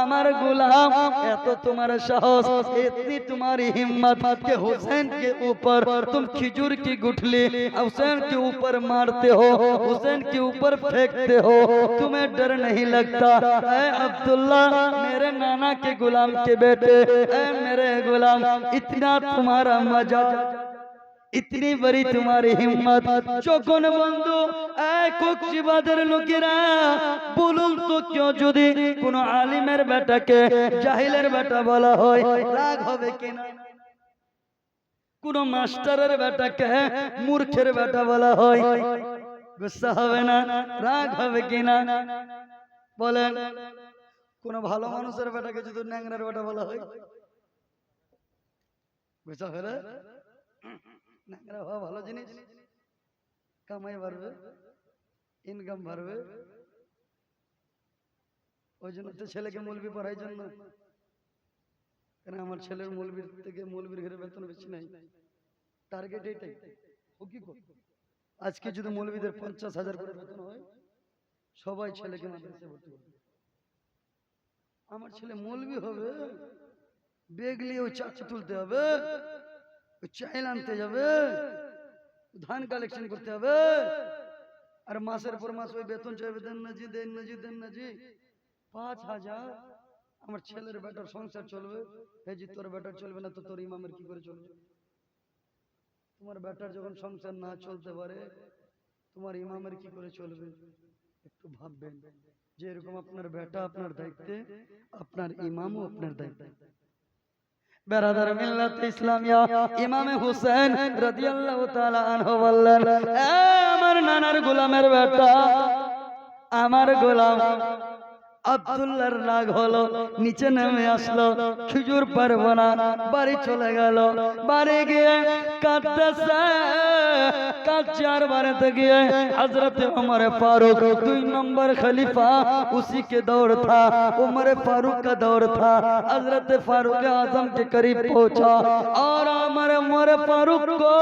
S1: আমার গোলাম, এত তোমার সাহস, इतनी तुम्हारी हिम्मत कि हुसैन के ऊपर तुम खिजूर की गुठली हुसैन के ऊपर मारते हो, हुसैन के ऊपर फेंकते हो, तुम्हें डर नहीं लगता? ऐ अब्दुल्ला मेरे नाना के गुलाम के बेटे, ऐ मेरे गुलाम, इतना तुम्हारा मजा, इतनी बड़ी तुम्हारी हिम्मत। যখন বন্ধু কক্সবাজারের লোকেরা বলুন তো, কেউ যদি কোন আলিমের বেটাকে জাহিলের বেটা বলা হয় রাগ হবে কিনা? কোন মাস্টারের বেটাকে মূর্খের বেটা বলা হয় গুসা হবে না, রাগ হবে কিনা বলেন? কোন ভালো মানুষের বেটাকে যদি ন্যাংরার বেটা বলা হয় গুসা হবে না? ন্যাংরা হওয়া ভালো জিনিস, কামাই বাড়বে, ইনকাম বাড়বে। ওই জন্য তো ছেলেকে মৌলবি পড়াই জন্য, কারণ আমার ছেলের মৌলবির থেকে মৌলবির ঘরে বেতন বেশি নাই, টার্গেট এইটাই। আজকে যদি মৌলবিদের 50,000 করে বেতন হয়, সবাই ছেলেকে মাদ্রাসায় ভর্তি করবে। আমার ছেলে মৌলবি হবে, বেগলি ওই চাচি তুলতে হবে, চাইল আনতে যাবে, ধান কালেকশন করতে হবে, আর মাসের পর মাস ওই বেতন চাইবে, দেন না জি, দেন না জি, দেন না জি। 5,000 আমার ছেলের বেটার সংসার চলবে। এই যে তোর বেটার চলবে না তো তোর ইমামের কি করে চলবে? তোমার বেটার যখন সংসার না চলতে পারে তোমার ইমামের কি করে চলবে? একটু ভাববেন যে এরকম আপনার বেটা আপনার দায়িত্বে, আপনার ইমামও আপনার দায়িত্বে। বেরাদার মিল্লাত ইসলামিয়া ইমামে হুসেন রাদিয়াল্লাহু তাআলা আনহু বললেন, এ আমার নানার গোলামের বেটা, আমার গোলাম আব্দুল্লাহর রাগ হলো, নিচে নেমে আসলো, খেজুর পারবো না, বাড়ি চলে গেল। বাড়ি গিয়ে কাঁদতেছে, কাঁদছে আর বাড়িতে গিয়ে हजरत उमर फारूक 2 नंबर खलीफा, उसी के दौर था, उमर फारूक का दौर था। हजरत फारूक आजम के करीब पहुंचा और उमर फारूक को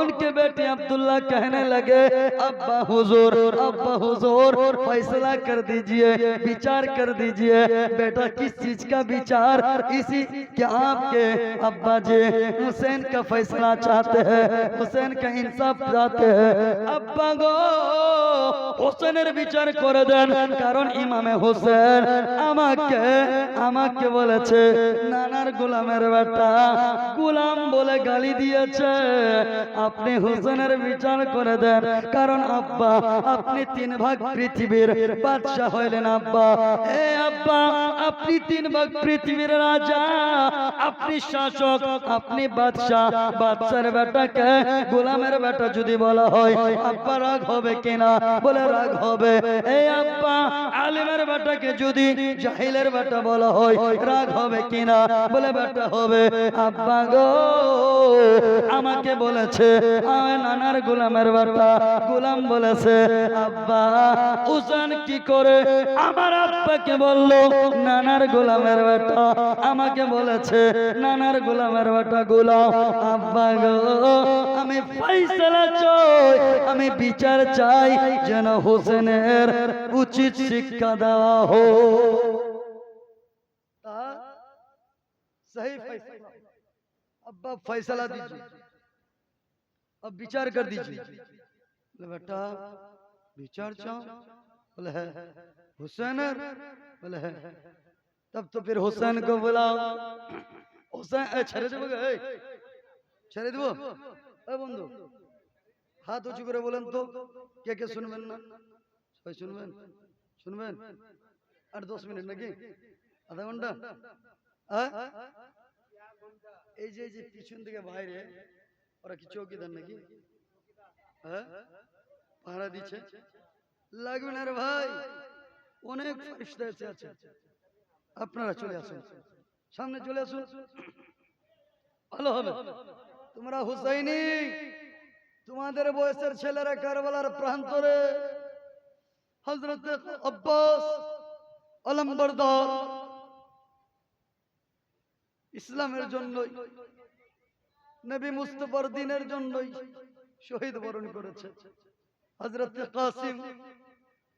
S1: उनके बेटे अब्दुल्ला कहने लगे, अब्बा हुजूर फैसला कर दीजिए, विचार कर दीजिए, बेटा किस चीज का विचार? इसी क्या आपके अब्बा जी हुसैन का फैसला चाहते हैं, हुसैन का इंसाफ चाहते हैं। अब्बा गो हुसैনের বিচার করে দেন, কারণ ইমামে হোসেন আমাকে বলেছে নানার গোলামের বেটা, গোলাম বলে গালি দিয়েছে। আপনি হুসেনের বিচার করে দেন, কারণ আব্বা আপনি 3 ভাগ পৃথিবীর বাদশা হইলেন। আব্বা, এ আব্বা, আপনি 3 ভাগ পৃথিবীর রাজা, আপনি শাসক, আপনি বাদশা। বাদশার বেটাকে গোলামের বেটা যদি বলা হয় আব্বা রাগ হবে কিনা? বলে রাগ হবে। এই আব্বা আলিমের বেটাকে যদি জাহিলের বেটা বলা হয় রাগ হবে কিনা? বলে বেটা হবে। আব্বা গো আমাকে বলেছে আমার নানার গোলামের বেটা, গোলাম বলেছে আব্বা হুসেন কি করে আমার আব্বাকে বলল নানার গোলামের বেটা, আমাকে বলেছে নানার গোলামের বেটা গোলাম। আব্বা গো আমি ফয়সালা চাই, আমি বিচার চাই যেন হোসেনের উচিত শিক্ষা দেওয়া हो। सही फैसला, अब्बा फैसला दीजिए, अब विचार कर दीजिए। बोले बेटा विचार चाहो? बोले है। हुसैन? बोले है। तब तो फिर हुसैन को बुलाओ। हुसैन ছেড়ে দেবো, ছেড়ে দেবো? বন্ধু হাত উঁচু করে বলেন তো কে কে শুনবেন না? সবাই শুনবেন? শুনবেন? আর 10 মিনিট নাকি আধা ঘন্টা? এই যে পিছন দিকে বাইরে ওরা কি চৌকিদার নাকি? পাহারা দিচ্ছে? লাগবে না রে ভাই, অনেক ফেরেশতা এসে আছে। আপনারা চলে আসুন, সামনে চলে আসুন, ভালো হবে। তোমরা হুসাইনি, তোমাদের বয়সের ছেলেরা কারবালার প্রান্তরে হযরত আব্বাস আলমবরদার ইসলামের জন্যই, নবী মুস্তাফার দ্বীনের জন্যই শহীদ বরণ করেছে। হযরত কাসিম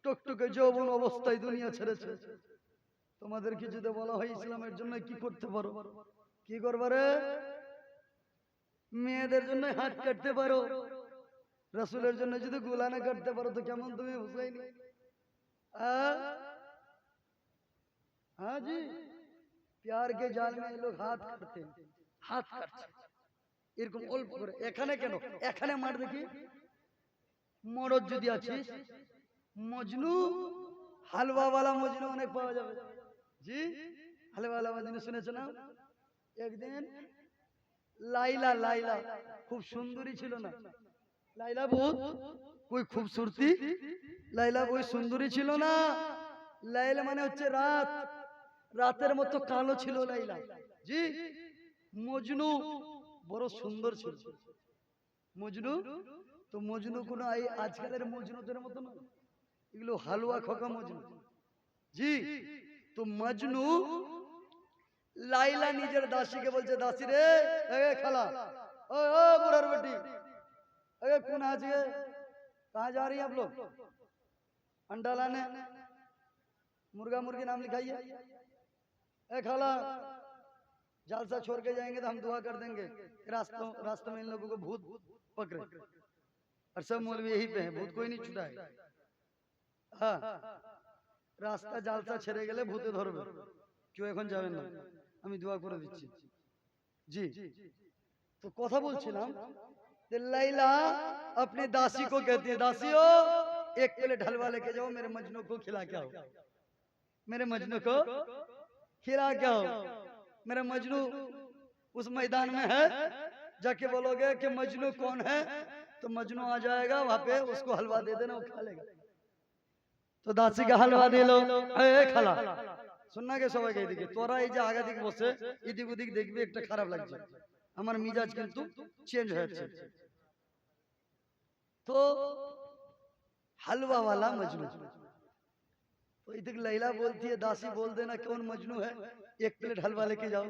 S1: টকটকে যৌবন অবস্থায় দুনিয়া ছেড়েছে। তোমাদেরকে যদি বলা হয় ইসলামের জন্য কি করতে পারো, কি করবে রে? মেয়েদের জন্য হাত কাটতে পারো, রাসূলের জন্য যদি গলা না কাটতে পারো তো কেমন তুমি হুসাইনি? हाँ जी, प्यार के जाल में ये लोग हाथ काटते हैं, हाथ काटছে এরকম অল্প করে। এখানে কেন? এখানে মার দেখি মরদ যদি আছিস, মজনু হালওয়াওয়ালা মজনু অনেক পাওয়া যাবে। জি হালওয়াওয়ালা মজনু শুনেছ না? একদিন লাইলা, লাইলা খুব সুন্দরী ছিল না? লাইলা বহুত कोई खूबसूरती, লাইলা कोई সুন্দরী ছিল না। লাইলা মানে হচ্ছে রাত, রাতের মতো কালো ছিল লাইলা। জি মজনু বড় সুন্দর ছিল মজনু। তো মজনু কোন আজকালের মজনুদের মতো না, এগুলো হালুয়া খোকা মজনু। জি তো মজনু লাইলা নিজের দাসীকে বলছে, দাসী রে এ খালা, ओ ओ बुढ़ार बेटी, अरे कौन आज ये कहाँ जा रही है आप लोग? अंडा लाने, मुर्गा मुर्गी नाम लिखाइए। ए खाला जालसा छोड़ के जाएंगे तो हम दुआ कर देंगे रास्ते में इन लोगों को भूत पकड़े। और सब मौलवी यही पे हैं, भूत कोई नहीं छुटा है। हाँ রাস্তা জালসা ছেড়ে গেলে ভূতে ধরবে, কেউ এখন যাবেন না, আমি দোয়া করে দিচ্ছি। জি, তো কথা বলছিলাম যে लैला अपनी दासी को कहती है, दासियो एक प्लेट हलवा लेके जाओ, मेरे मजनू को खिला के आओ, मेरे मजनू को खिला के आओ। मेरा मजनू उस मैदान में है, जाके बोलोगे कि मजनू कौन है, तो मजनू आ जाएगा वहां पे, उसको हलवा दे देना, वो खा लेगा। तो दासी का हलवा दे लो, खाला শুননা গে সবাইকে, এদিকে তোরা এই যে আগা দিকে বসে এদিক ওদিক দেখবি, একটা খারাপ লাগছে, আমার মিজাজ কিন্তু চেঞ্জ হয়ে যাচ্ছে। তো हलवा वाला मजनू, तो इधर लैला बोलती है, दासी बोल देना कौन मजनू है, एक प्लेट हलवा लेके जाओ।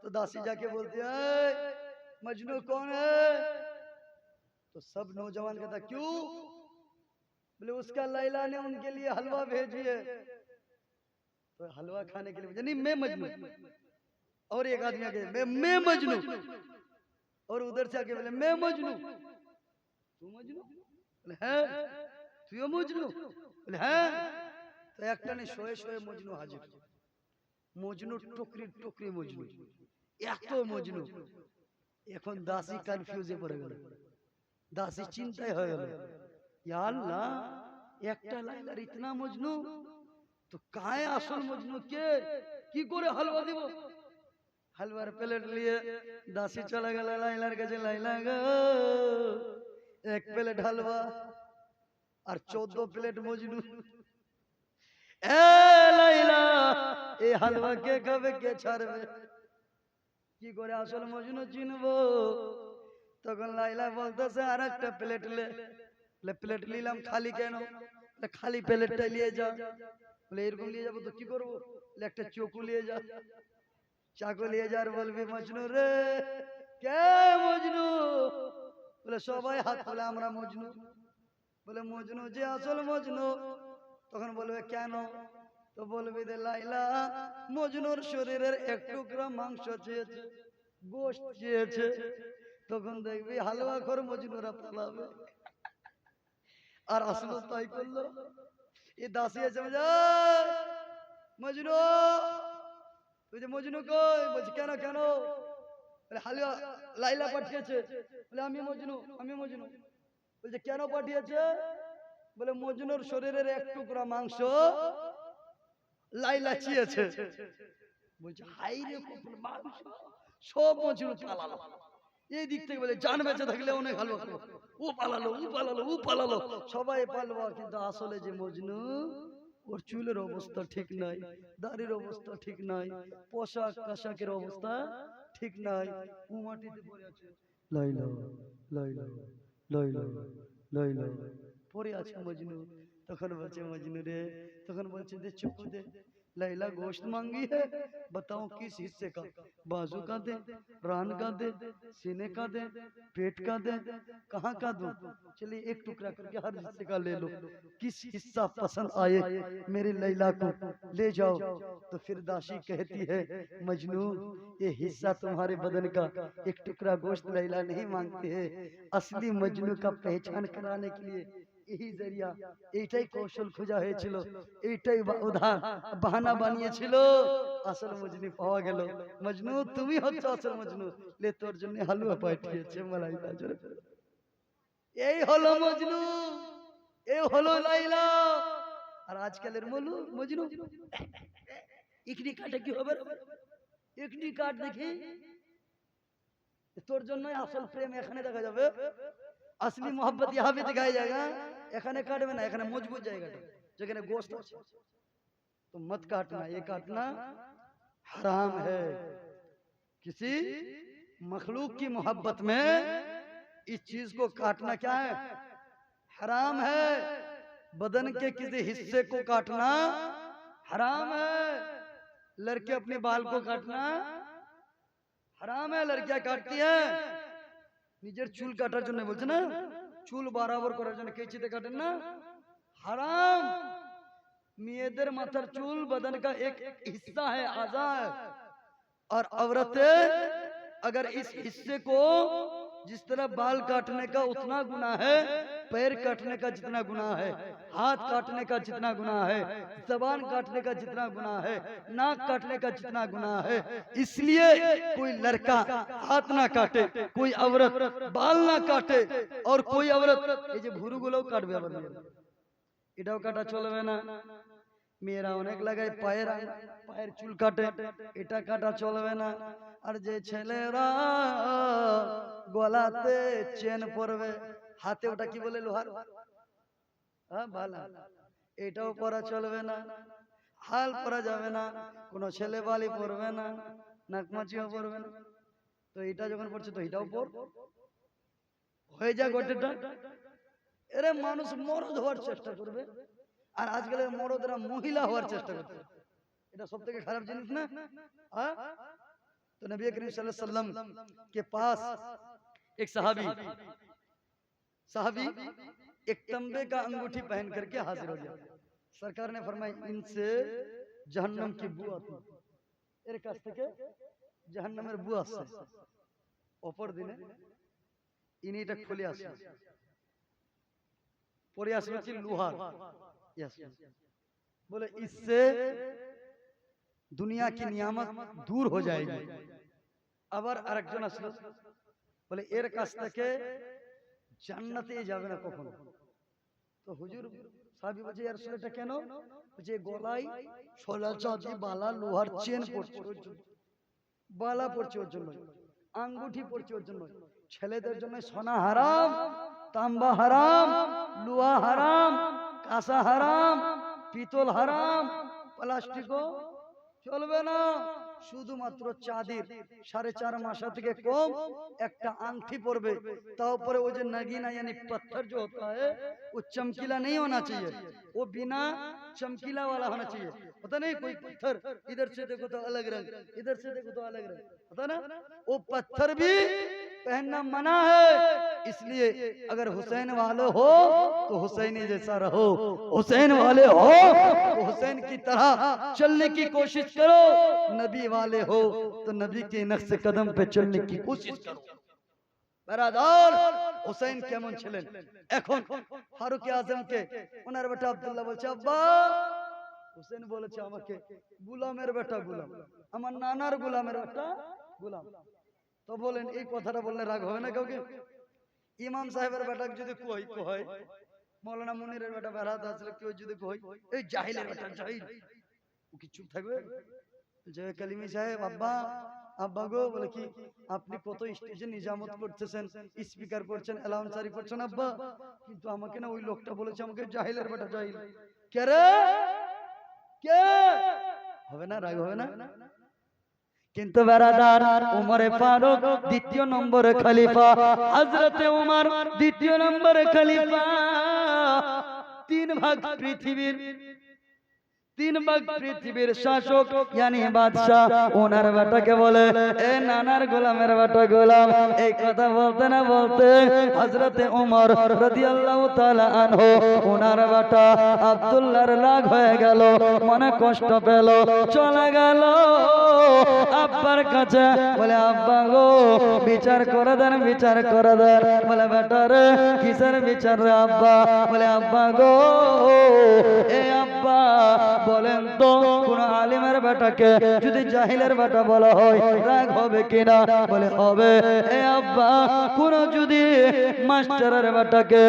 S1: तो दासी जाके बोलती है, मजनू कौन है? तो सब नौजवान कहता क्यों? बोले उसका लैला ने उनके लिए हलवा भेजी है, तो हलवा खाने के लिए नहीं, मैं मजनू। और एक आदमी आके मैं मजनू, और उधर से आके बोले मैं मजनू। तू मजनू? बोले है। তুইও মজনু? বলে হ্যাঁ। তো একটা নেই, শোয়ে শোয়ে মজনু হাজির, মজনু টুকরি টুকরি মজনু, এত মজনু। এখন দাসী কনফিউজে পড়ে গেল, দাসী চিন্তায় হয়ে গেল, ইয়া আল্লাহ, একটা লাইলার ইতনা মজনু, তো কায় আসল মজনু কে, কি করে হালুয়া দিব? হালুয়ার প্লেট নিয়ে দাসী চলে গেল লাইলার কাছে, লাইলা গো এক প্লেট হালুয়া আর 14 প্লেট মজনু। এ লাইলা, এই হালুয়া কে খাবে, কে ছাড়বে, কি করে আসল মজনু চিনবো? তখন লাইলা বলতেছে আর একটা প্লেট লে। প্লেট নিলাম, খালি কেন? খালি প্লেটটা নিয়ে যা। বলে এরকম নিয়ে যাবো তো কি করবো? একটা চাকু নিয়ে যা, চাকু নিয়ে যা আর বলবি মজনু রে, কে মজনু? বলে সবাই হাত তোলে, আমরা মজনু। বলে মজনু যে আসল মজনু। তখন বলবে কেন? তো বলবি যে লাইলা মজনুর শরীরের এক টুকরা মাংস চেয়েছে, গোশত চেয়েছে। তখন দেখবি হালুয়া খোর মজনুরা পালাবে। আর আসলে তাই করলো। এই দাসী এসে মজনু, তুই যে মজনু কই? বলছি কেন কেন? বলে হালুয়া লাইলা পাঠিয়েছে। বলে আমি মজনু, আমি মজনু। বলছে কেন পাঠিয়েছে? বলে মজনুর শরীরের এক টুকরা মাংস লাইলা চেয়েছে। বলছে হাই রে কপাল, মাংস সব মজনু পালালো। এই দিক থেকে বলে জান বেঁচে থাকলে অনেক ভালো, ও পালালো, ও পালালো, ও পালালো, সবাই পালবা। কিন্তু আসলে যে মজনু, ওর চুলের অবস্থা ঠিক নাই, দাড়ির অবস্থা ঠিক নাই, পোশাক আশাকের অবস্থা ঠিক নাই, ও মাটিতে পড়ে আছে, লাইলা লাইলা লাইলা লাইলা পড়ে আছে মজনু। তখন বলছে মজনু রে, তখন বলছে দে চুপ দে, लैला गोश्त मांगी है, बताओ किस हिस्से का, बाजू का दे, रान का दे, सीने का दे, पेट का दे, कहाँ का दूं? चलिए एक टुकड़ा करके हर हिस्से का ले लो, किस हिस्सा पसंद आए मेरी लैला को ले जाओ। तो फिर दासी कहती है मजनू, ये हिस्सा तुम्हारे बदन का एक टुकड़ा गोश्त लैला नहीं मांगती है, असली मजनू का पहचान कराने के लिए यही जरिया, এইটাই কৌশল খোঁজা হয়েছিল, এইটাই উদার বাহানা বানিয়েছিল, আসল মজনু পাওয়া গেল। মজনু তুমি হচ্ছ আসল মজনু, লে তোর জন্য হালুয়া পাঠিয়েছে মালাই বাজারে। এই হলো মজনু, এই হলো লাইলা। আর আজকালের মজনু ইকনি কাটে কি হবে? ইকনি কাট দেখি, তোর জন্যই আসল প্রেম এখানে দেখা যাবে, असली मोहब्बत यहाँ भी दिखाई जाएगा। एखाने काटबे ना, एखाने मजबूत जाएगा, जेखाने गोश्त আছে, तो मत काटना, ये काटना हराम है। किसी मखलूक की मोहब्बत में इस चीज को काटना क्या है? हराम है। बदन के किसी हिस्से को काटना हराम है। लड़के अपने बाल को काटना हराम है, लड़कियां काटती है। নিজের চুল কাটার জন্য বলছে না, চুল বরাবর করার জন্য কেচিতে কাটেন না, হারাম। মেয়েদের মাথার চুল बदन का एक हिस्सा है, आज़ा है, और औरतें अगर इस हिस्से को जिस तरह बाल काटने का उतना गुनाह है, पैर काटने का जितना गुनाह है, हाथ काटने का जितना गुनाह है, जबान काटने का जितना गुनाह है, नाक काटने का जितना गुनाह है, इसलिए कोई लड़का हाथ ना काटे, कोई औरत बाल ना काटे, और कोई औरत ये भुरु गुलो काटबे আবার এটাও কাটা চলবে না। মেয়েরা অনেক লাগায় পায়ের চুল কাটে, এটা কাটা চলবে না। আর যে ছেলেরা গলাতে চেন পরবে, হাতে ওটা কি বলে লোহার, হ্যাঁ ভালা, এটাও পরা চলবে না। হাল পরা যাবে না, কোনো ছেলে বালি পরবে না, নাকমাচিও পরবে না। তো এটা যখন পড়ছে তো এটাও পর হয়ে যা গোটেটা। এরে মানুষ মরদ হওয়ার চেষ্টা করবে, আর আজকালের মরদরা মহিলা হওয়ার চেষ্টা করছে। এটা সব থেকে খারাপ জিনিস না? तो नबी करीम सल्लल्लाहु अलैहि वसल्लम के पास एक साहबी एक तंबे का अंगूठी पहन करके हाजिर हो गया। सरकार ने फरमाया इनसे जहन्नम की बू आती है, এর কাছ থেকে জাহান্নামের বু আসছে। অপর দিনে ইনি এটা খুলে আসছে, পরে আসবে কি লোহার, बोले इससे दुनिया की नियामत दूर हो जाएगी। আবার আরেকজন আসলো, বলে এর কাছ থেকে জান্নাতে যাবে না কখনো। তো হুজুর সাহাবী বলছে ইয়া রাসূলুল্লাহ এটা কেন? যে গলায় সোলা চাঁদি বালা লোহার চেন পড়ছে ওর জন্য, বালা পড়ছে ওর জন্য, আঙ্গুঠি পড়ছে ওর জন্য। ছেলেদের জন্য সোনা হারাম, তাম্বা হারাম, লোহা হারাম, কাঁসা হারাম, পিতল হারাম, প্লাস্টিকও চলবে না। শুধুমাত্র চাঁদির 4.5 मासा থেকে কম একটা আংটি পরবে, তার উপরে वो जो नगीना यानी पत्थर जो होता है वो चमकीला नहीं होना चाहिए, वो बिना चमकीला वाला होना चाहिए। पता नहीं कोई पत्थर इधर से देखो तो अलग रंग, इधर से देखो तो अलग रंग, पता ना, वो पत्थर भी पहनना मना है। इसलिए अगर हुसैन वाले हो तो हुसैनी जैसा रहो, हुसैन वाले हो तो हुसैन की तरह चलने की कोशिश करो, नबी वाले हो तो नबी के नक्श कदम पे चलने की कोशिश करो। बरादर हुसैन কেমন ছিলেন? এখন ফারুক আজমকে ওনার বেটা আব্দুল্লাহ বলছে আব্বা, হুসেন বলেছে আমাকে গোলামের বেটা গোলাম, আমার নানার গোলামের বেটা গোলাম। তো বলেন এই কথাটা বললে রাগ হবে না কাউকে? ইমাম সাহেবের বেটা যদি কই কই, মৌলানা মুনিরের বেটা বেরাত আসলে কেউ যদি কই এই জাহিলের বেটা জাহিল, ও কি চুপ থাকবে? যে কালিমি সাহেব আব্বা আব্বা গো, বলে কি আপনি কত স্টেজে নিজামত করতেছেন, স্পিকার করছেন, অ্যালাউন্স জারি করছেন আব্বা, কিন্তু আমাকে না ওই লোকটা বলেছে আমাকে জাহিলের বেটা জাহিল। কে রে কে? হবে না, রাগ হবে না? কিন্তু বেরাদার উমরে ফারুক দ্বিতীয় নম্বরে খলিফা, হযরতে উমর দ্বিতীয় নম্বরে খলিফা, 3 ভাগ পৃথিবীর শাসক यानी বাদশা, ওনার বেটাকে বলে এ নানার গোলামের বেটা গোলাম। এই কথা বলতে না বলতে হযরতে উমর রাদিয়াল্লাহু তাআলা আনহু ওনার বেটা আব্দুল্লাহর লাগ হয়ে গেল, মনে কষ্ট পেল, চলে গেল আব্বার কাছে, বলে আব্বা গো বিচার করে দেন, বিচার করে দেন। বলে বেটা রে কিসের বিচার রে আব্বা? বলে আব্বা গো এ আব্বা বলেন তো কোন আলিমের বেটাকে যদি জাহিলের বেটা বলা হয় রাগ হবে কিনা? বলে হবে। এ আব্বা কোন যদি মাস্টারের বেটাকে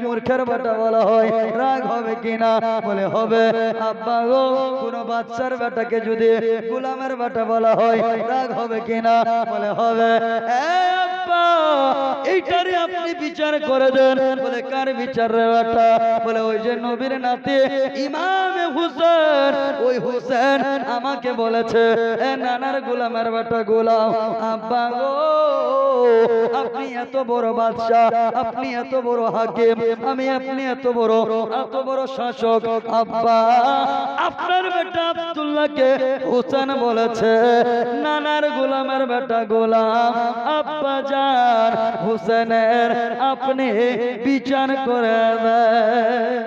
S1: মূর্খের বেটা বলা হয় রাগ হবে কিনা? বলে হবে। আব্বা গো কোন বাচ্চার বেটাকে যদি গোলামের বেটা বলা হয় রাগ হবে কিনা? বলে হবে। এইটারে আপনি বিচার করে দেন। বলে কার বিচার রে বেটা? বলে ওই যে নবীর নাতি ইমাম হুসেন, ওই হুসেন আমাকে বলেছে এ নানার গোলামের বেটা গোলাম। আব্বা গো আপনি এত বড় বাদশা, আপনি এত বড় হাকিম, আপনি এত বড় শাসক, আব্বা আপনার বেটা আব্দুল্লাহকে হুসেন বলেছে নানার গোলামের বেটা গোলাম। আব্বা জান হুসেনের আপনি বিচার করে দেন।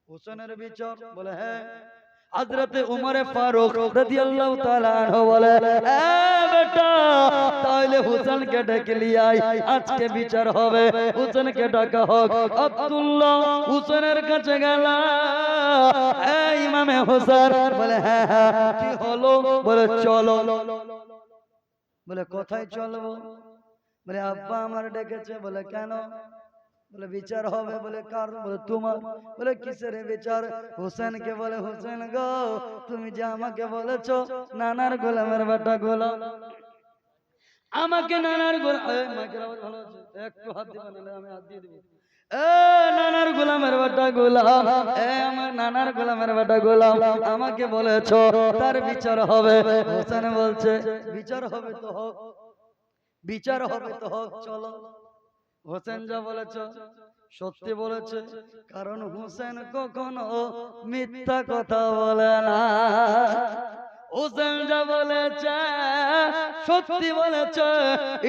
S1: হুসেনের বিচার? বলে হ্যাঁ। হযরতে উমর ফারুক রাদিয়াল্লাহু তাআলা আনহু বলে, এ বেটা তাহলে হুসেনকে ডেকে নিয়ে আয়, আজকে বিচার হবে। হুসেনকে ডাকা হোক। আব্দুল্লাহ হুসেনের কাছে গেল। এই ইমামে হুসেন বলে, হ্যাঁ হ্যাঁ কি হলো? বলে চলো। বলে কোথায় চলবো? বলে আব্বা আমার ডেকেছে। বলে কেন? বলে বিচার হবে। বলে কার? বলে তোমার। বলে কিসের বিচার? হোসেনকে। বলে হোসেন গো, তুমি যে আমাকে বলেছো নানার গোলামের বেটা গোলাম, আমাকে নানার গোলাম, মাইকের আওয়াজ ভালো আছে, একটু হাত দিবা নাহলে আমি হাত দিয়ে দেব। নানার গোলামের বেটা গোলাম, আমার নানার গোলামের বেটা গোলাম, আমাকে বলেছো তার বিচার হবে। হোসেন বলছে বিচার হবে তো হোক, বিচার হবে তো হোক, চলো। হোসেন যা বলেছ সত্যি বলেছে, কারণ হোসেন কখনো মিথ্যা কথা বলে না। হোসেন যা বলেছে সত্যি বলেছে,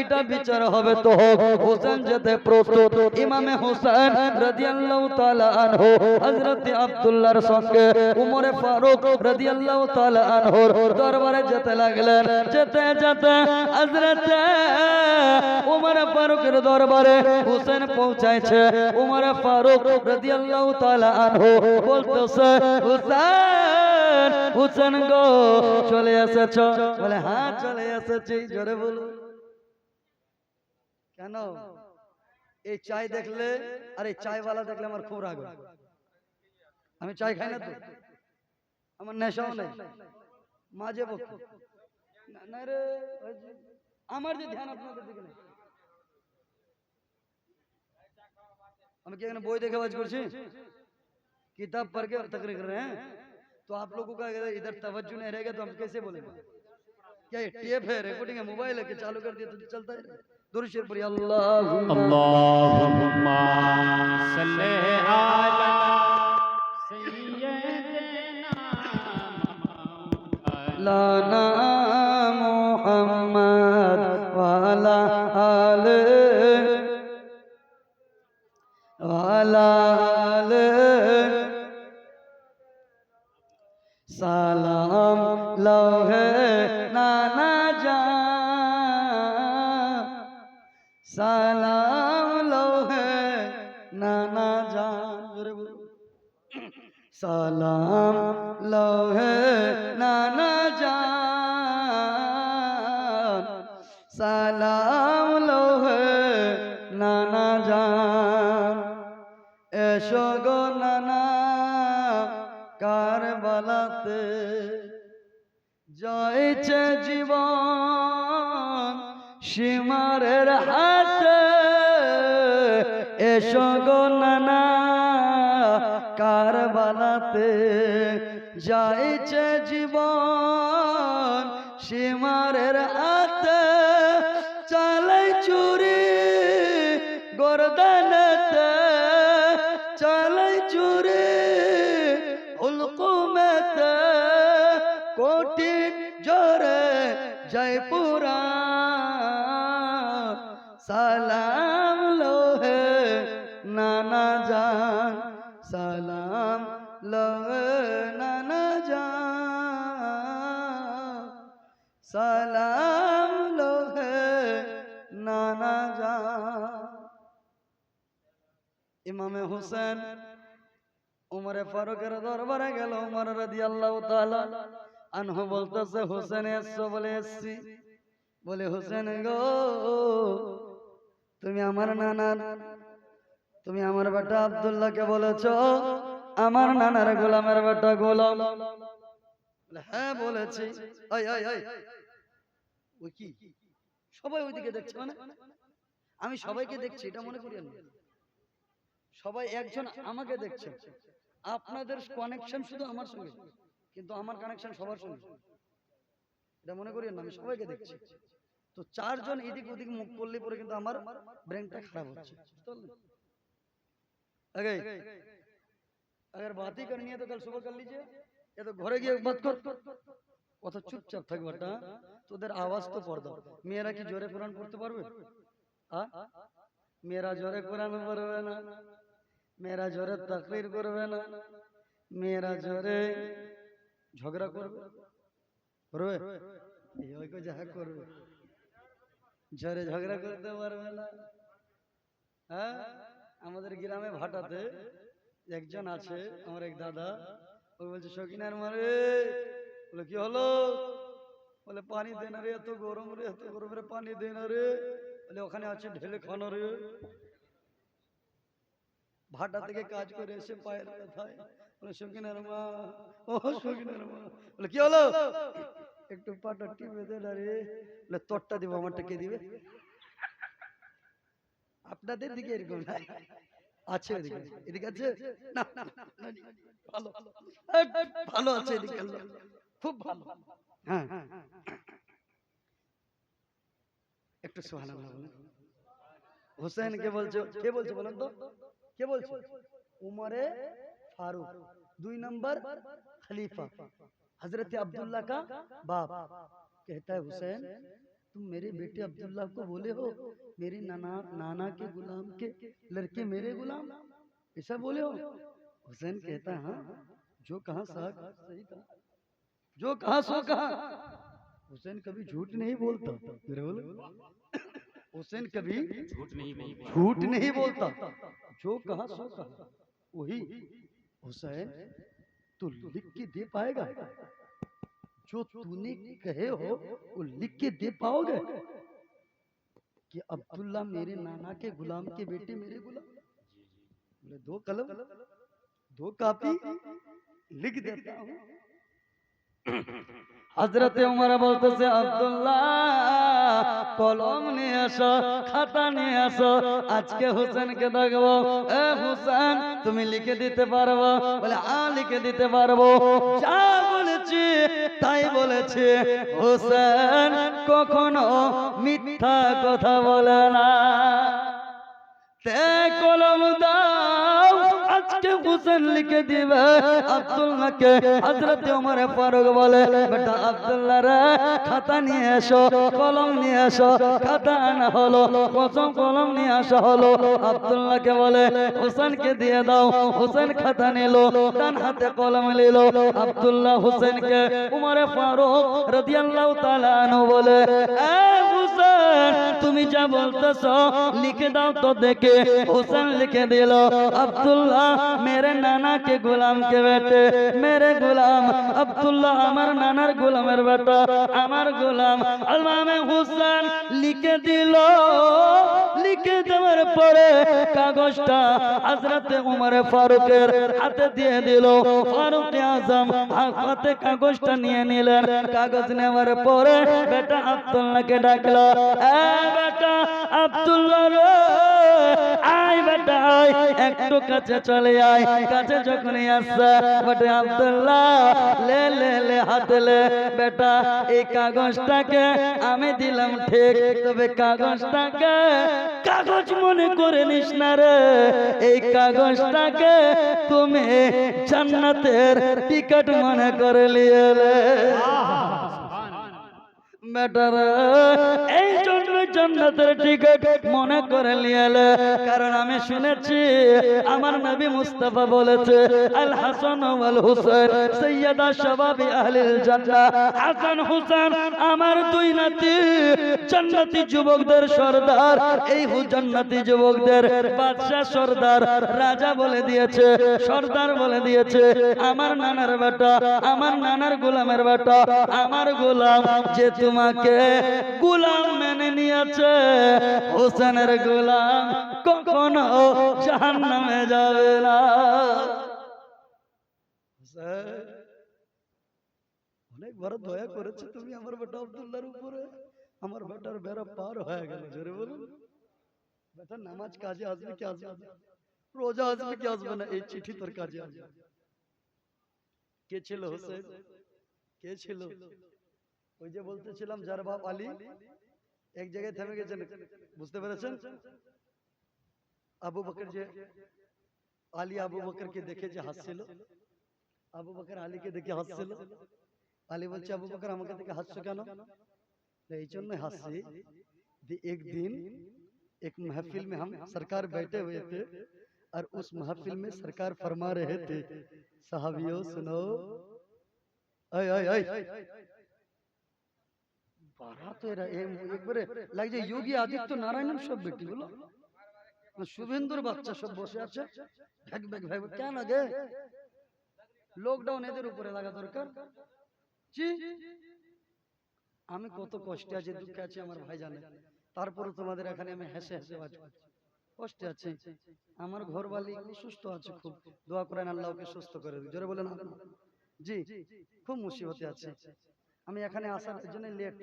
S1: এটা বিচার হবে তো হোক। হোসেন যেতে প্রস্তুত। ইমামে হোসেন রাদিয়াল্লাহু তাআলা আনহু হযরত আব্দুল্লাহর সঙ্গে উমরে ফারুক রাদিয়াল্লাহু তাআলা আনহুর দরবারে যেতে লাগলেন। যেতে যেতে হযরত উমর ফারুকের দরবারে হোসেন পৌঁছাইছে। উমর ফারুক রাদিয়াল্লাহু তাআলা আনহু বলতেছে, হোসেন, হোসেন গো চলে এসেছো? বলে হ্যাঁ চলে এসেছি। জোরে বলো। কেন? এই চাই দেখলে আর এই চাইওয়ালা দেখলে আমার খুব রাগ হয়। আমি চাই খাই না তো, আমার নেশাও নেই, মাঝে পক্ষে না রে, আমার যে ধ্যান আপনাদের দিকে নেই। हम क्या बोई देखे बाज करছি किताब पढ़ के तकरीर कर रहे हैं, तो आप लोगों का अगर इधर तवज्जो नहीं रहेगा तो हम कैसे बोलेंगे? क्या ये टेप है, रिकॉर्डिंग है, मोबाइल है कि चालू कर दिया तो चलता है? दुरूद शरीफ पढ़िए।
S2: अल्लाहुम्मा सल्ले अला सय्यिदना
S1: लाना मुहम्मद वाला आले वाला आले सलाम लौहे नाना जान, सलाम लौहे नाना जान। सलाम लौहे नाना जान, सलाम लौहे नाना जान। एशो गो नाना কারবালাতে যাইছে জীবন সীমারের হাতে। এসো গো নানা কারবালাতে যাইছে জীবন সীমারের হাতে। চালাই চুরি গর্দানেতে, চালাই চুরি হুলকুমেতে, কঠিন জোরে জয়পুরা। সালাম লোহে নানা জান, সালাম লোহে নানা জান, সালাম লোহে নানা জান। ইমামে হুসেন উমরে ফারুকের দরবারে গেল। উমর রাদিয়াল্লাহু তাআলা আনহু বলতেছে, হোসেন এসছো? বলে এসছি। বলে হোসেন গো, তুমি আমার নানার, তুমি আমার বেটা আব্দুল্লাহকে বলেছো আমার নানার গোলামের বেটা গোলাম? বলে হ্যাঁ বলেছি। ওই ওই ওই ওই কি সবাই ওইদিকে দেখছে? মানে আমি সবাইকে দেখছি এটা মনে করি না, সবাই একজন আমাকে দেখছে। আপনাদের কানেকশন শুধু আমার সঙ্গে, কিন্তু আমার কানেকশন সবার সঙ্গে, এটা মনে করি না। আমি সবাইকে দেখছি। তো চারজন এদিক ওদিক মুখ করলে পরে কিন্তু আমার ব্রেনটা খারাপ হচ্ছে। अगर बात ही करनी है तो कल सुबह कर लीजिए, या तो घरे गিয়ে बात कर। কথা চুপচাপ থাকবে বেটা, তোদের আওয়াজ তো পড় দাও। মেয়েরা কি জোরে কোরআন পড়তে পারবে? মেয়েরা জোরে কোরআন পড়বে না, মেয়েরা জোরে তাকরীর করবে না, মেয়েরা জোরে ঝগড়া করবে করবে এই ওইকে যাহা করবে ঝরে ঝগড়া করতে পারবে না। হ্যাঁ, আমাদের গ্রামে ভাটাতে একজন আছে, আমার এক দাদা, ও বলছে সকিনার মারে, বলে কি হলো, বলে পানি দে না রে, এত গরম রে, এত গরম রে, পানি দে না রে, বলে ওখানে আছে ঢেলে খানো রে। ভাটা থেকে কাজ করে এসে পায়ের ব্যথায় বলে সকিনার মা, ও সকিনার মা, বলে কি হলো, একটু পাটা টিপে দে না রে, বলে তোরটা দিব, আমারটা কে দিবে? আপনাদের দিকে এরকম নাই, আছে এদিকে, এদিকে আছে না, ভালো ভালো আছে এদিকে, খুব ভালো। হ্যাঁ, একটু সুবহানাল্লাহ বলেন। হোসেন কে বলছো, কে বলছো বলেন তো, কে বলছো? उमर फारूक 2 नंबर खलीफा हजरत अब्दुल्ला का बाप कहता है हुसैन तुम मेरे बेटे अब्दुल्ला को बोले हो मेरे नाना के गुलाम के लड़के मेरे गुलाम, ऐसा बोले हो? हुसैन कहता है हाँ, जो कहा सही कहा, जो कहा सो कहा। हुसैन कभी झूठ नहीं बोलता, मेरे बोले हुसैन कभी झूठ नहीं बोलता, जो कहा सो कहा। वही हुसैन तू लिख के दे पाएगा, जो तूने कहे हो वो लिख के दे पाओगे कि अब्दुल्ला मेरे नाना के गुलाम के बेटे मेरे गुलाम? बोले 2 कलम 2 कापी लिख देता हूँ। हजरत उमर बोलते अब्दुल्ला कलम নিয়ে আসো, খাতা নিয়ে আসো, আজকে হোসেনকে দেখবো। এ হোসেন তুমি লিখে দিতে পারবো? বলে হ্যাঁ লিখে দিতে পারবো, যা বলেছি তাই বলেছি। হোসেন কখনো মিথ্যা কথা বলে না। তে কলম দাও, আজকে হোসেন লিখে দিবে আব্দুল্লাহকে। হযরত ওমর ফারুক বলে বেটা আব্দুল্লাহ রে খাতা নিয়ে এসো, কলম নিয়ে এসো। খাতা আনা হলো, কসম কলম নিয়ে আসা হলো। আব্দুল্লাহকে বলে হোসেনকে দিয়ে দাও। হোসেন খাতা নিল, ডান হাতে কলম নিল। আব্দুল্লাহ হোসেনকে ওমর ফারুক রাদিয়াল্লাহু তাআলা আনহু বলে এ হোসেন তুমি যা বলতেছো লিখে দাও তো দেখে। हुसैन लिखे दिलो अब्दुल्ला मेरे नाना के गुलाम के बेटे मेरे गुलाम अब्दुल्ला अमर नानार गुलामेर बेटा अमर गुलाम अलमामे हुसैन लिखे दिलो। लिखे देওয়ার পরে কাগজটা হযরত উমর ফারুকের হাতে দিয়ে দিল। ফারুক আজম হাতে কাগজটা নিয়ে নিলেন। কাগজ নেওয়ার পরে বেটা আব্দুল্লাহকে ডাকলো, এ বেটা আব্দুল্লাহ রে আয় বেটা আয়, একটু কাছে চলে আয়। কাছে যখনই আসছে বেটা আব্দুল্লাহ লে লে লে হাতে লে, বেটা এই কাগজটাকে আমি দিলাম ঠিক, তবে কাগজটাকে কাগজ মনে করে নিস না রে, এই কাগজটাকে তুমি জান্নাতের টিকিট মনে করে লিয়েলে। বেটারা এই জন্য জান্নাতের টিকিট মনে করে নিয়েলে, কারণ আমি শুনেছি আমার নবী মুস্তাফা বলেছে আল হাসান ওয়াল হুসাইন সাইয়্যিদা শাবাবি আহলিল জান্নাহ। হাসান হুসাইন আমার দুই নাতি জান্নাতি যুবকদের সরদার। এই জান্নাতি যুবকদের বাদশা সরদার রাজা বলে দিয়েছে, সরদার বলে দিয়েছে। আমার নানার বেটা, আমার নানার গোলামের বেটা, আমার গোলাম যে তোমাকে গোলাম মেনে নিয়েছে, হোসেনের গোলাম কখনো জাহান্নামে যাবে না। অনেক বড় দয়া করেছে তুমি আমার বেটা আব্দুল্লাহর উপরে। আমার বেটার বেড়া পার হয়ে গেল। জোরে বলুন। বেটা নামাজ কাজে আসবে কি আসবে না, রোজা আসবে কি আসবে না, এই চিঠি তোর কাজে আসবে। কে ছিল হোসেন? কে ছিল? ওই যে বলতেছিলাম যার বাপ আলী, এক জায়গায় থেমে গেছেন, বুঝতে পেরেছেন? আবু বকর যে আলী আবু বকরকে দেখে যে হাসছিল, আবু বকর আলীকে দেখে হাসছিল। আলী বলছে আবু বকর আমাকে দেখে হাসছো কেন? এই জন্য হাসছি कि एक दिन एक महफिल में हम सरकार बैठे हुए थे और उस महफिल में सरकार फरमा रहे थे साहबियों सुनो এই এই এই বাড়া তো এরা একবারে লাগছে যোগী আদিত্য নারায়ণ সব বেটিগুলো, শুভেন্দুর বাচ্চা সব বসে আছে ভ্যাক ভ্যাক ভ্যাক। কেন আগে লকডাউন এদের উপরে লাগা দরকার। জি আমি কত কষ্টে আছি, দুঃখে আছি আমার ভাই জানে, তারপরে তোমাদের এখানে আমি হেসে হেসে বাঁচি, কষ্টে আছে। আমার ঘর বালি সুস্থ আছে, খুব দোয়া করেন আল্লাহ ওকে সুস্থ করে দিন, জোরে বলেন জি। খুব মুসিবতে আছে, আমি এখানে আসার জন্য লেট,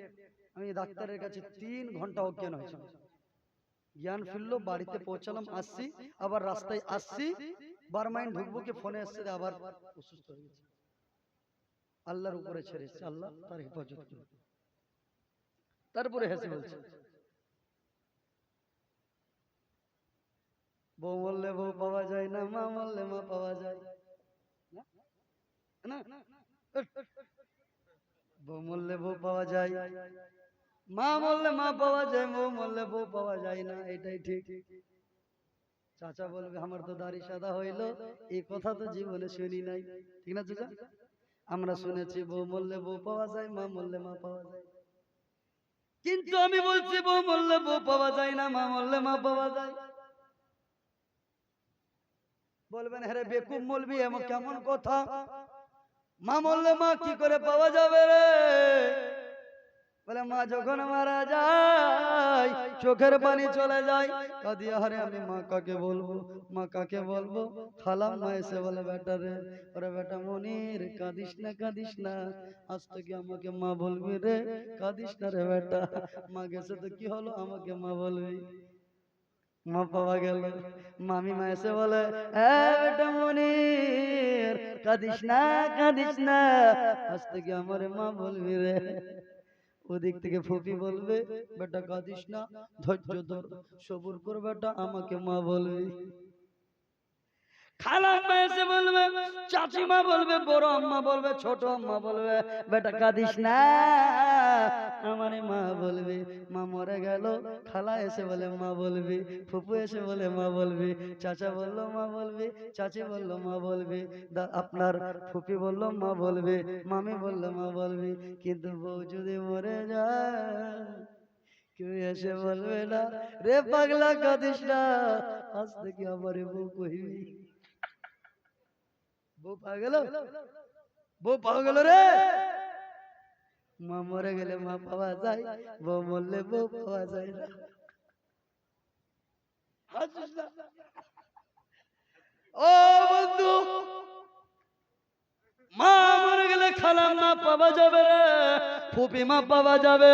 S1: আমি ডাক্তারের কাছে 3 ঘন্টা অজ্ঞান হয়েছে, জ্ঞান ফিরলো, বাড়িতে পৌঁছালাম, আসছি আবার রাস্তায় আসছি, বারমাইন ঢুকবো কি ফোনে আসছে আবার অসুস্থ হয়ে গেছে। আল্লাহর উপরে ছেড়েছে, আল্লাহ তার হেফাজত করবে। তারপরে হেসে বলছে বউ মরলে বউ পাওয়া যায় না, মা মরলে মা পাওয়া যায় না, বউ মরলে বউ পাওয়া যায়, মা মরলে মা পাওয়া যায়, বউ মরলে বউ পাওয়া যায় না, এটাই ঠিক। চাচা বলবে আমার তো দাড়ি সাদা হইলো, এই কথা তো জীবনে শুনি নাই, ঠিক না চাচা? আমরা শুনেছি বউ মরলে বউ পাওয়া যায়, মা মরলে মা পাওয়া যায়, কিন্তু আমি বলছি বউ মরলে বউ পাওয়া যায় না, মা মরলে মা পাওয়া যায়। বলবেন হ্যাঁ বেকুব মলবি এমন কেমন কথা, মা মরলে মা কি করে পাওয়া যাবে রে? বলে মা যখন মারা যায় চোখের পানি চলে যায়, কাঁদি হারে আমি মা কাকে বলবো, মা কাকে বলবো? খালাম মা এসে বলে বেটা রে, ওরে বেটা মনির কাঁদিস না, আজ থেকে আমাকে মা বলবি রে, কাঁদিস না রে বেটা, মা গেছে তো কি হলো, আমাকে মা বলবি। মা পাওয়া গেল, মামি মা এসে বলে বেটা মনির কাঁদিস না, আজ থেকে আমার মা বলবি রে। ওদিক থেকে ফুপি বলবে বেটা কাঁদিস না, ধৈর্য ধর, সবুর কর বেটা, আমাকে মা বলবি। খালাম্মা এসে বলবে, চাচিমা বলবে, বড় আম্মা বলবে, ছোট আম্মা বলবে বেটা কাঁদিস না, আমারে মা বলবি। মা মরে গেল, খালা এসে বলে মা বলবি, ফুপু এসে বলে মা বলবি, চাচা বললো মা বলবি, চাচি বললো মা বলবি, আপনার ফুপি বললো মা বলবি, মামি বললো মা বলবি, কিন্তু বউ যদি মরে যায় কেউ এসে বলবে না রে পাগলা কাঁদিস না, আজ থেকে আমারে বউ কইবি। বউ পাওয়া গেল, বউ পাওয়া গেল রে। মা মরে গেলে মা পাওয়া যায়, বউ মরলে বউ পাওয়া যায় না। ও বন্ধু, মা মরে গেলে খালাম মা পাওয়া যাবে রে, ফুপি মা পাওয়া যাবে,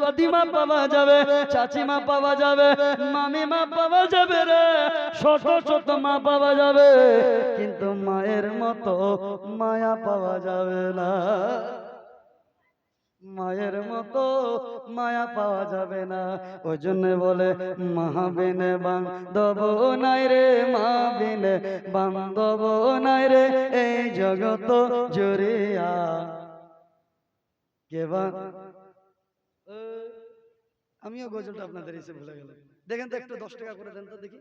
S1: দাদি মা পাওয়া যাবে, চাচি মা পাওয়া যাবে, মামি মা পাওয়া যাবে রে, ছোট ছোট মা পাওয়া যাবে, কিন্তু মায়ের মতো মায়া পাওয়া যাবে না, মায়ের মতো মায়া পাওয়া যাবে না। ওই জন্য বলে মা বিনে বান্ধব নাই রে, মা বিনে বান্ধব নাই রে, এই জগত জুড়িয়া কে বা। আমিও গজলটা আপনাদের এসে ভুলে গেলাম, দেখেন তো একটু 10 টাকা করে দেন তো দেখি,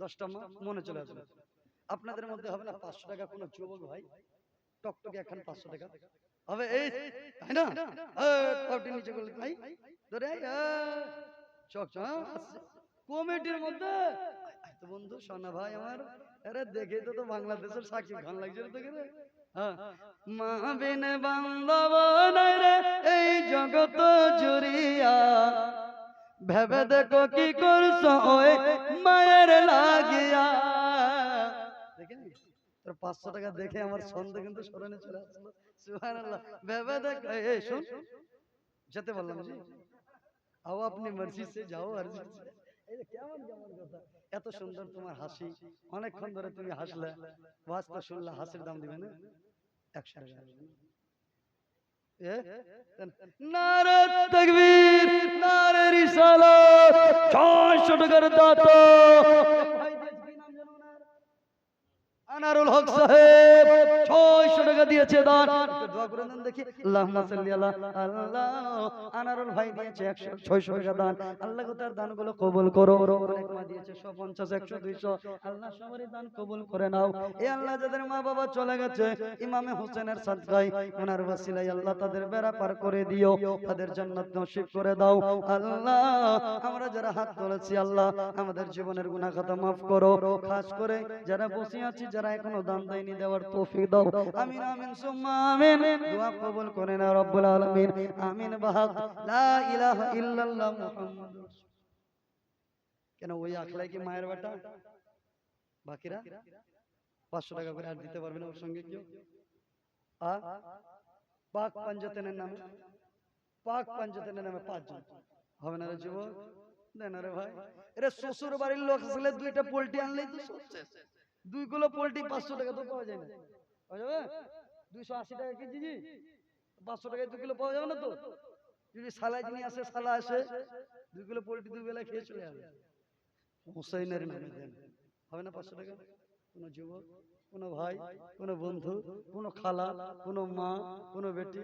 S1: 10টা মনে চলে আসবে। আপনাদের মধ্যে হবে না 500 টাকা কোনো যুবক ভাই টকটকে এখন 500 টাকা হবে, এই তাই না? কপটি নিচে করলে ভাই ধরে চক কমিটির মধ্যে তো বন্ধু সোনা ভাই আমার, আরে দেখে তো বাংলাদেশের সাকিব খান লাগছে রে তোকে রে। মা বিনে বান্ধব নাই রে, এই জগৎ জুড়িয়া, ভেবে দেখো কি করছো ওই মায়ের লাগিয়া। দেখেন 500 টাকা দেখে আমার সন্দেহ কিন্তু স্মরণে চলে আসলো, সুবহানাল্লাহ। ভেবে দেখো, এই শুন, যেতে বললাম জি, আও আপনি মর্জি সে যাও আরজি সে। এই কেমন কেমন কথা, এত সুন্দর তোমার হাসি, অনেকক্ষণ ধরে তুমি হাসলে, ওয়াজ তো শুনলা, হাসির দাম দিবে না 100 টাকা। নারে তাকবীর, নারে রিসালাত, 600 টাকার দাতা আনারুল হক সাহেব 600 টাকা দিয়েছে দান, একটু দোয়া করে দেন দেখি। আল্লাহুম্মা সাল্লি আলা আল্লাহ। আনারুল ভাই দিয়েছে 600 টাকা দান, আল্লাহ গো তার দানগুলো কবুল করো। অনেক মা দিয়েছে 150, 100, 200, আল্লাহ সবারই দান কবুল করে নাও। এ আল্লাহ যাদের মা বাবা চলে গেছে ইমামে হোসেনের সাদকায় ওনার ওসিলায় আল্লাহ তাদের বেড়া পার করে দিও, তাদের জান্নাত নসিব করে দাও। আল্লাহ আমরা যারা হাত তুলেছি আল্লাহ আমাদের জীবনের গুনাহ খাতা maaf করো, খাস করে যারা বসে আছি যারা এখনো দান দেয়নি দেওয়ার তৌফিক দাও। আমিন আমিন সুম্মা আমিন। দোয়া কবুল করে নাও রব্বুল আলামিন। আমিন বাহাক লা ইলাহা ইল্লাল্লাহ মুহাম্মাদুর রাসূল। কেন ওই আখলাই কি মায়ের বেটা? বাকিরা 500 টাকা করে আর দিতে পারবে না ওর সঙ্গে কেউ? পাক পাঞ্জাতেনের নামে, পাক পাঞ্জাতেনের নামে 5 জন হবে না রে যুবক? দেন রে ভাই। এরে শ্বশুর বাড়ির লোক আসলে 2টা পোল্ট্রি আনলেই তো সবচেয়ে 2 কিলো পোল্ট্রি 500 টাকা তো পাওয়া যায় না, পাওয়া যাবে? 280 টাকা কেজি, 500 টাকায় 2 কিলো পাওয়া যাবে না তো? যদি সালাই যিনি আসে সালা আসে 2 কিলো পোল্ট্রি 2 বেলা খেয়ে চলে যাবে। হুসাইনের নামে দেন, হবে না 500 টাকা? কোন যুবক, কোন ভাই, কোন বন্ধু, কোন খালা, কোন মা, কোন বেটি